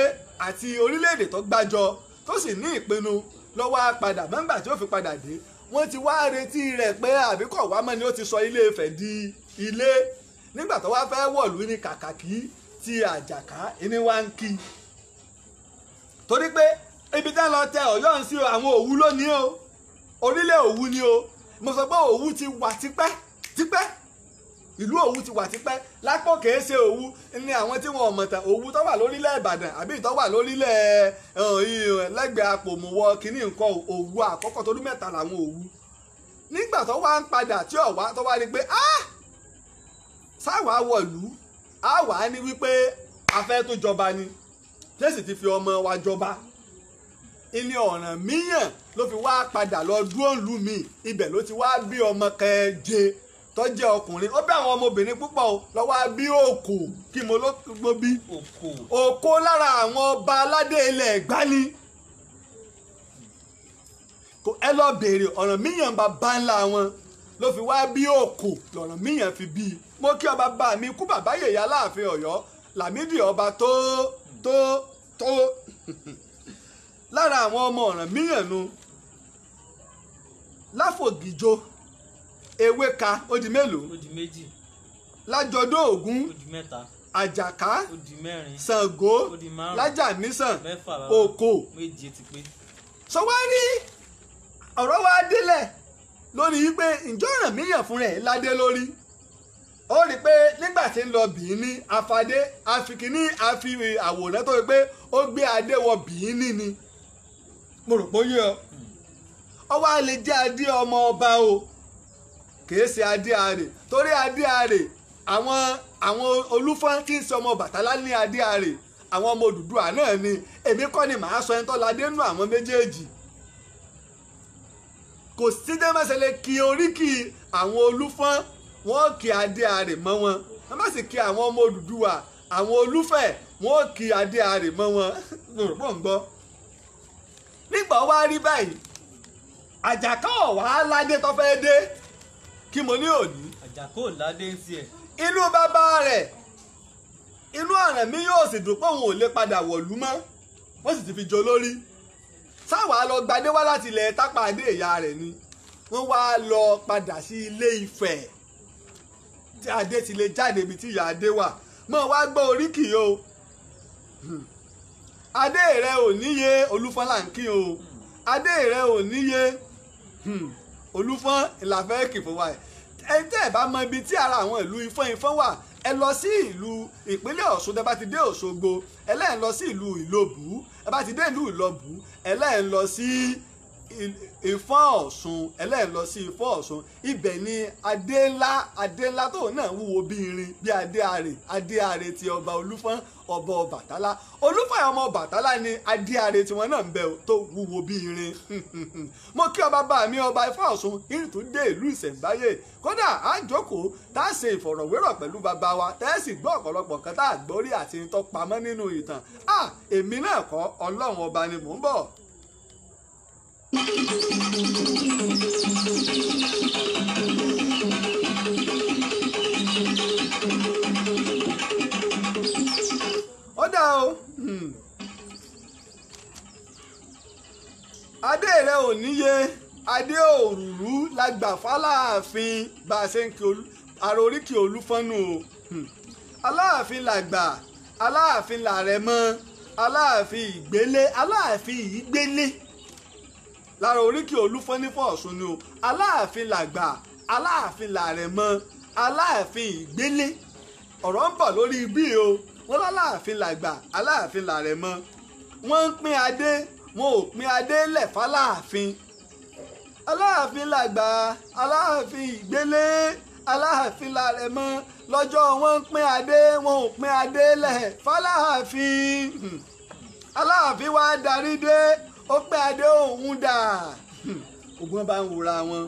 àti orílẹ̀-èdè tó gbájọ tó sì ní ìpinnu lọ́wọ́ padà mọ́ngbà tí ó fi padà dé wọ́n ti wá retí rẹ̀ pé àbíkọ̀ wá mọ́ ni ó ti sọ Ilé Ifẹ̀ di ilé nígbà tó wá fẹ́ wọ̀lú ní kàkàkí ti Àjàká ẹni wá ń kí torí pé ibi tá lọ tẹ Ọ̀yọ́ ń sí àwọn Òwu lónìí o orílẹ̀ Òwu ni o mo sọ pé Òwu ti wà tipẹ́ ìlú Òwu ti wà tipẹ́ lápò kìí ṣe Òwu ni àwọn tí wọn ò mọ̀tàn Òwu tó wà lórílẹ̀ Ìbàdàn àbí tó wà lórílẹ̀ lẹ́gbẹ̀ẹ́ Àpòmùwọ̀ kínní nǹkan Òwu àkọ́kọ́ tó ọdún 3 làwọn Òwu nígbà tó wá ń padà tí ọ̀wá tó wá rí pé sáwà wọ̀lú àwà ní wípé afẹ́ tó jọba ni jésì ti fi ọmọ wa jọba ilé Ọ̀rànmíyàn ló fi wá padà lọ dúró ìlú mi ibẹ̀ ló ti wá bí ọmọ keje tó jẹ́ ọkùnrin ó bí àwọn ọmọbìnrin púpọ̀ ló wá bí Òkò kí mo ló gbó bí Òkò lára àwọn ọba aládé ilẹ̀ Ẹ̀gbá ni ẹ lọ béèrè Ọ̀rànmíyàn bàbá ńlá wọn ló fi wá bí Òkò l'Ọ̀rànmíyàn fi bí mo kí ọba bá mi kú bàbá yèyé Aláàfin Ọ̀yọ́ Lámídì ọba tó lára àwọn ọmọ Ọ̀rànmíyàn nu Láfògìjó Ewéka ó di mélòó ó di méjì Lájọdó Ògún ó di mẹ́ta Àjàká ó di mẹ́rin Ṣàngó ó di márùn Lájàmísàn mẹ́fà Òkò méje ti pé. sọ wá rí ọ̀rọ̀ wa délẹ̀ lórí wípé ǹjọ́ Ọ̀rànmíyàn fún rẹ̀ ládé lórí ó rí i pé nígbà tí ń lọ Bìíní afadé afikini afi àwòrán tó rí pé ó gbé adé wọ Bìíní ni mo rò pé ó yẹ ọ wá lè jẹ́ adé ọmọ ọba o kìí ṣe adé àrè torí adé àrè àwọn Olúfọ́n tí ń ṣe ọmọ Bàtálá ní adé àrè àwọn ọmọ Odùduwà náà ni èmi kọ́ ni màá sọ ẹni tó ládé nù àwọn méjèèjì kò sí dẹ́mẹ́sẹ̀lẹ̀ kí oríkì àwọn Olúfọ́n wọ́n kí adé àrè mọ́ wọn wọ́n bá sì kí àwọn ọmọ Odùduwà àwọn Olúfẹ̀ wọ́n kí adé àrè mọ́ wọn lórúkọ ń gbọ́. nígbà wá rí báyìí Àjàká ọ̀wá ládé tó fẹ́ dé kí mo ní òní. Àjàká ò ládé ń tiẹ̀. inú bàbá rẹ̀ inú Ọ̀rànmíyàn yóò sì dùn pé òun ò lè padà wọ̀lú mọ́ wọ́n sì ti fi jọ lórí sáwàá lọ gbadé wá láti ilẹ̀ tápà adé ìyá rẹ̀ ni wọ́n wá lọ padà sí Ilé Ifẹ̀ tí adé ti lè jáde ibi tí ìyá adé wà mọ́ wá gbọ́ oríkì o adé rẹ ò níye Olúfọ́n là ń kí o adé rẹ ò níye Olúfọ́n ìlàfẹ́ kì fún wa ẹ tẹ́ ẹ bá mọ ibi tí ara àwọn ìlú Ifọ̀n wà ẹ lọ sí ìlú ìpínlẹ̀ Ọ̀ṣun tẹ́ bá ti dé Òṣogbo ẹlẹ́yìn lọ sí ìlú Ìlobù ẹ bá ti dé ìlú Ìlobù ẹlẹ́yìn lọ sí Ifọ̀n Ọ̀ṣun ẹlẹ́yìn lọ sí Ifọ̀n Ọ̀ṣun ibẹ̀ ni adé ńlá tó náà wúwo bí irin bí adé àrè ti ọba Olúfọ́n ọba Ọbàtálá Olúfọ́n ọmọ Ọbàtálá ni adé àrè tiwọn náà ń bẹ tó wúwo bí irin mo kí ọba bá mi ọba Ifọ̀n Ọ̀ṣun ìrìntún dé ìlú ìṣẹ̀ǹbáyé kódà á jókòó tá a ṣe ìfọ̀rọ̀wérọ̀ pẹ̀lú bàbá wa tẹ́sì gbọ́ ọ̀pọ̀lọpọ̀ kan tá a gbórí àti tó pamọ́ nínú ìtàn èmi náà kọ́ Ọlọ́run ọba ni mò ń bọ̀. ó dá o adé rẹ ò níye adé òrùrú la gbà fáláàfin bá a ṣe ń kí ara oríkì Olúfọ́nù o aláàfin làgbà aláàfin làrẹ̀mọ aláàfin ìgbélé aláàfin ìgbélé lára oríkì Olúfọ́n ní Ọ̀ṣun ni o aláàfin làgbà aláàfin làrẹ̀mọ aláàfin ìgbélé ọ̀rọ̀ ń bọ̀ lórí bí o wọ́n láláàfin làgbà aláàfin làrẹ̀mọ wọ́n ń pín adé wọn ò pín adé lẹ̀ fáláàfin aláàfin làgbà aláàfin ìgbélé aláàfin làrẹ̀mọ lọ́jọ́ wọn ń pín adé wọn ò pín adé lẹ̀ fáláàfin aláàfin wa darí dé ó pín adé òun dà ògùn bá ń wòra wọn.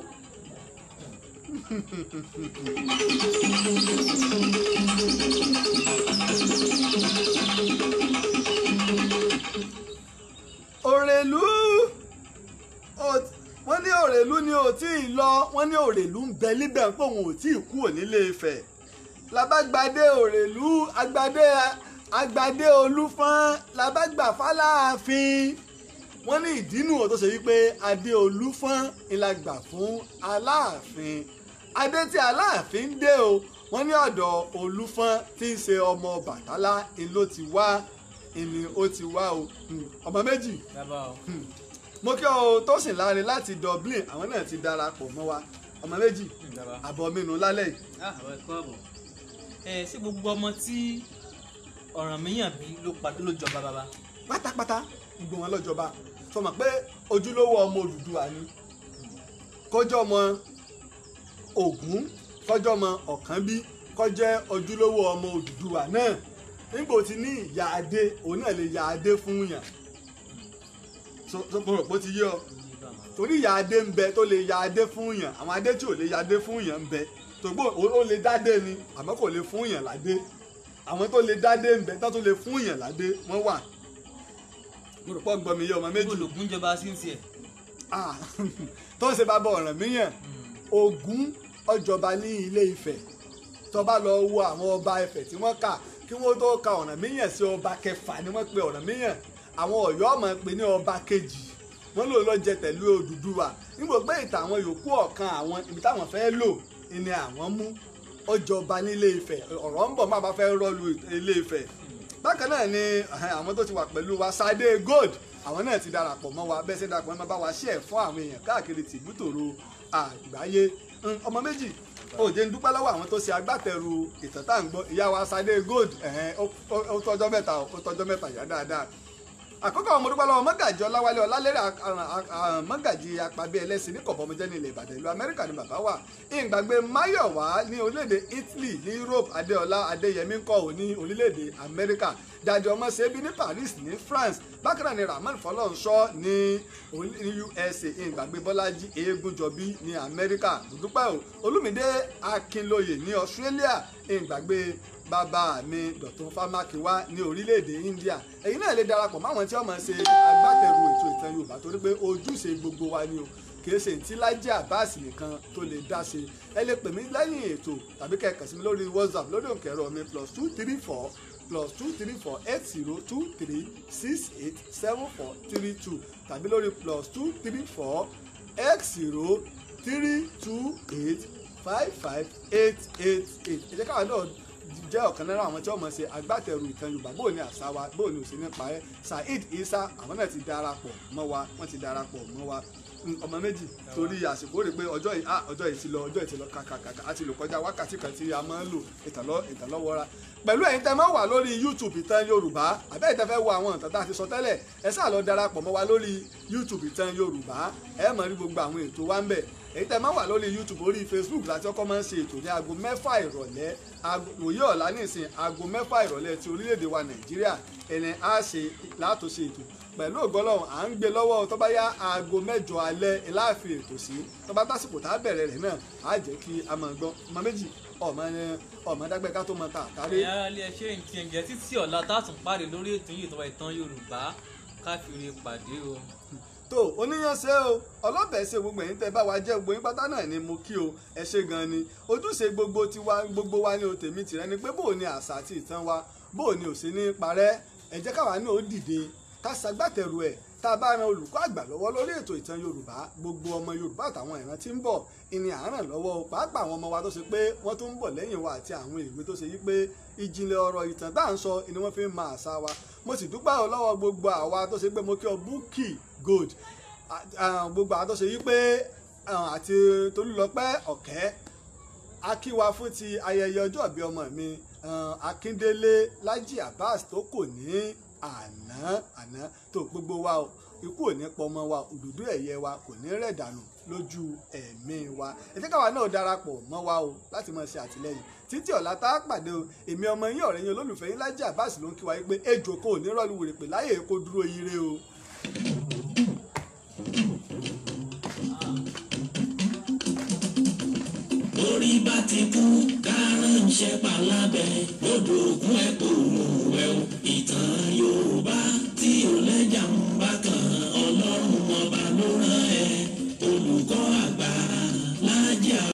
Òrèlú wọ́n ní Òrèlú ni ò tí ì lọ wọ́n ní Òrèlú ń bẹ níbẹ̀ pé òun ò tí ì kúrò nílé Ifẹ̀ labágbádé Òrèlú agbádé Olúfọ́n labágbà fáláàfin wọ́n ní ìdínú tó ṣe wípé adé Olúfọ́n ìlàgbà fún Aláàfin adé tí Aláàfin dé o wọ́n ní ọ̀dọ̀ Olúfọ́n tí ń ṣe ọmọ Bàtálá ló ti wá ìní ó ti wá o ọmọ méjì mo kí ọ Tósìn Láre láti Dublin àwọn náà ti darapọ̀ mọ́ wa ọmọ méjì àbọ̀ mínú lálẹ́ yìí. sí gbogbo ọmọ tí Ọ̀rànmíyàn bí ló jọba bàbá. pátápátá gbogbo wọn ló jọba sọ ma pé ojúlówó ọmọ Odùduwà ni kọjọ́ ọmọ Ògún kọjọ́ ọmọ Ọ̀kánbí kọjẹ́ ojúlówó ọmọ Odùduwà náà nígbò tí ní ìyá adé òun náà lè ya adé fún yàn so mo rò pé ó ti yé ọ torí ìyá adé ń bẹ tó lè ya adé fún yàn àwọn adé tí ò lè ya adé fún yàn ń bẹ tògbó ó lè dádé ni àmọ́ kò lè fún yàn ládé àwọn tó lè dádé ń bẹ tó lè fún yàn ládé wọ́n wà mo rò pé ọgbọ́n mi yé ọmọ méjì. Ògún jọba sí ti ẹ̀. tó ń ṣe bàbá Ọ̀rànmíyàn Ògún ọjọba ní Ilé Ifẹ̀ tó bá lọ wo àwọn ọba Ifẹ̀ tí wọ́n kà kí wọ́n tó ka Ọ̀rànmíyàn sí ọba kẹfà ni wọ́n pe Ọ̀rànmíyàn àwọn Ọ̀yọ́ ọmọ pè ní ọba kejì wọ́n lò lọ jẹ tẹ̀lé Odùduwà nígbà pé ìtàn àwọn yòókù ọ̀kan àwọn ibi táwọn fẹ́ lò ni àwọn mú ọjọba ní Ilé Ifẹ̀ ọ̀rọ̀ ń bọ̀ má bá fẹ́ rọ́ọ̀lù Ilé Ifẹ̀ bákan náà ni àwọn tó ti wà pẹ̀lú wa Sade Gold àwọn náà ti darapọ̀ mọ́ wa bẹ́ẹ̀ ṣe darapọ̀ mọ́ bá wa share fún àwọn èèyàn káàkiri tìbútòrò àgbáyé ọmọ méjì òde ń dúpẹ́ lọ́wọ́ àwọn tó ṣe agbátẹrù ìtàn tá à ń gbọ́ ìyá wa Sade Gold ó tọ́jọ́ mẹ́ta yá dáadáa àkọ́kọ́ ọmọ dúpẹ́ lọ́wọ́ mọ́gàjì Ọláwálé Ọlálérè mọ́gàjì apàbí ẹlẹ́sìn ní kọ̀bọ̀mọjẹ́ ní ilẹ̀ Ìbàdàn ìlú Amẹ́ríkà ni bàbá wà ìgbàgbé Máyọ̀wá ní orílẹ̀-èdè Italy ní Europe Adéọlá Adéyẹmí ńkọ́ ní orílẹ̀-èdè Amẹ́ríkà Dàdí Ọmọṣẹ́bí ní Paris ní France bákan náà ni Rahman Fọlọ́nṣọ́ ní USA ìgbàgbé Bọ́lájí Eégúnjọbí ní Amẹ́ríkà dúpẹ́ Olúmídé Akínlóye ní Australia ìgbàgbé bàbá mi Dọ̀tun Fámákiwá ní orílẹ̀-èdè India èyí náà lè darapọ̀ máwọn tí wọ́n máa ṣe agbátẹrù ètò ìtàn Yorùbá torí pé ojúṣe gbogbo wa ni o kìí ṣe tí Lájí Abbas nìkan tó lè dá ṣe ẹ lè pè mí lẹ́yìn ètò tàbí kẹ̀kẹ́ sí mi lórí WhatsApp lórí òǹkẹ̀rọ mi +234 +234 tàbí lórí +234 x03285588 ẹ jẹ́ káwọn náà jẹ́ ọ̀kan lára àwọn tí wọ́n mọ̀ ṣe agbátẹrù ìtàn Yorùbá bóò ní àṣà wa bóò ní òṣèlú nípa ẹ̀ Saheed Isa àwọn náà ti darapọ̀ mọ́ wa wọ́n ti darapọ̀ mọ́ wa ọmọ méjì torí àsìkò rẹ̀ pé ọjọ́ yìí ti lọ kàkàkàkà àti lò kọjá wákàtí kan tí a máa ń lò ìtàlọ́wọ́ra pẹ̀lú ẹ̀yin tẹ́ máa wà lórí YouTube ìtàn Yorùbá àbẹ́ ìtẹ́ fẹ́ wo àwọn ìtàn tá a ti sọ tẹ́lẹ̀ ẹ sáà lọ darapọ̀ mọ́ wa lórí YouTube ìtàn Yorùbá ẹ máa rí gbogbo àwọn ètò wa ń bẹ̀ èyí tẹ́ máa wà lórí YouTube orí Facebook láti ọkọ̀ máa ń ṣe ètò ní aago 6 ìrọ̀lẹ́ òye ọ̀la nísìn aago 6 ìrọ̀lẹ́ ti orílẹ̀-èdè wa Nàìjíríà ẹni á ṣe látòṣe ètò pẹ̀lú ògbọ́lọ́hún à ń gbé lọ́wọ́ tó bá yá aago 8 alẹ́ láàfin ètò sí tó bá tásìkò tá a bẹ̀rẹ̀ rẹ̀ náà á jẹ́ kí a máa gbọ́ ọmọ méjì ọmọ dágbẹ́ ká tó mọ ta àtàrí. ẹ̀yà ilé ẹṣẹ́ ìtì ẹ̀jẹ̀ títí ọ̀la tásùn pàdé lórí ètò yìí tó ìtàn Yorùbá káfíńre pàdé o. tó oníyanṣẹ́ o ọlọ́bẹ̀ ṣe gbogbo ẹ̀yin tẹ́ bá wa jẹ́ gbogbo yín pátá náà ni mo kí o ẹ ṣé gan ni ojúṣe gbogbo wa ní o tèmi tìrẹ ni pé bóò ni àṣà àti ìtàn wa bóò ni ò sí ní parẹ́ ẹ jẹ́ káwa náà ó dìde ká ṣagbátẹrù ẹ̀ tá a bá ran olùkọ́ àgbà lọ́wọ́ lórí ètò ìtàn Yorùbá gbogbo ọmọ Yorùbá àtàwọn ìran tí ń bọ̀ ìní à ń ràn lọ́wọ́ pàápàá àwọn ọmọ wa tó ṣe pé wọ́n tún ń bọ̀ lẹ́yìn wa àti àwọn ìwé tó ṣe yí pé ìjìnlẹ̀ ọ̀rọ̀ ìtàn tá à ń sọ ni wọ́n fi ń mọ àṣà wa mo sì dúpẹ́ lọ́wọ́ gbogbo àwa tó ṣe pé mo kí ọ Bukky Gold gbogbo àwa tó ṣe yí pé àti Tolúlọpẹ́ Ọ̀kẹ́ akíwa fún ti ayẹyẹ ọjọ́ ìbí ọmọ mi Akíndélé Lájí Abbas tó kò ní àná tó gbogbo wa o ikú ò ní pọmọ wa òdòdó ẹ̀yẹ wa kò ní rẹ̀ dànù lójú ẹ̀mí wa ètí káwa náà darapọ̀ mọ́ wa o láti máa ṣe àtìlẹ́yìn títí ọ̀la tá a pàdé o èmi ọmọ yín ọ̀rẹ́ yín olólùfẹ́ yín Lájí Abbas ló ń kí wa pé ejò kò ní rọ́ọ̀lù wèrè pè láyè kó dúró ire o. orí bá ti kú kárànṣẹ́ palábẹ́ lódò ògùn ẹ̀pọ̀ òmùwẹ̀ o ìtàn Yorùbá tí ò lẹ́jà ń bá kan Ọlọ́run ọba ló rán ẹ olùkọ́ àgbà Lájí Abbas.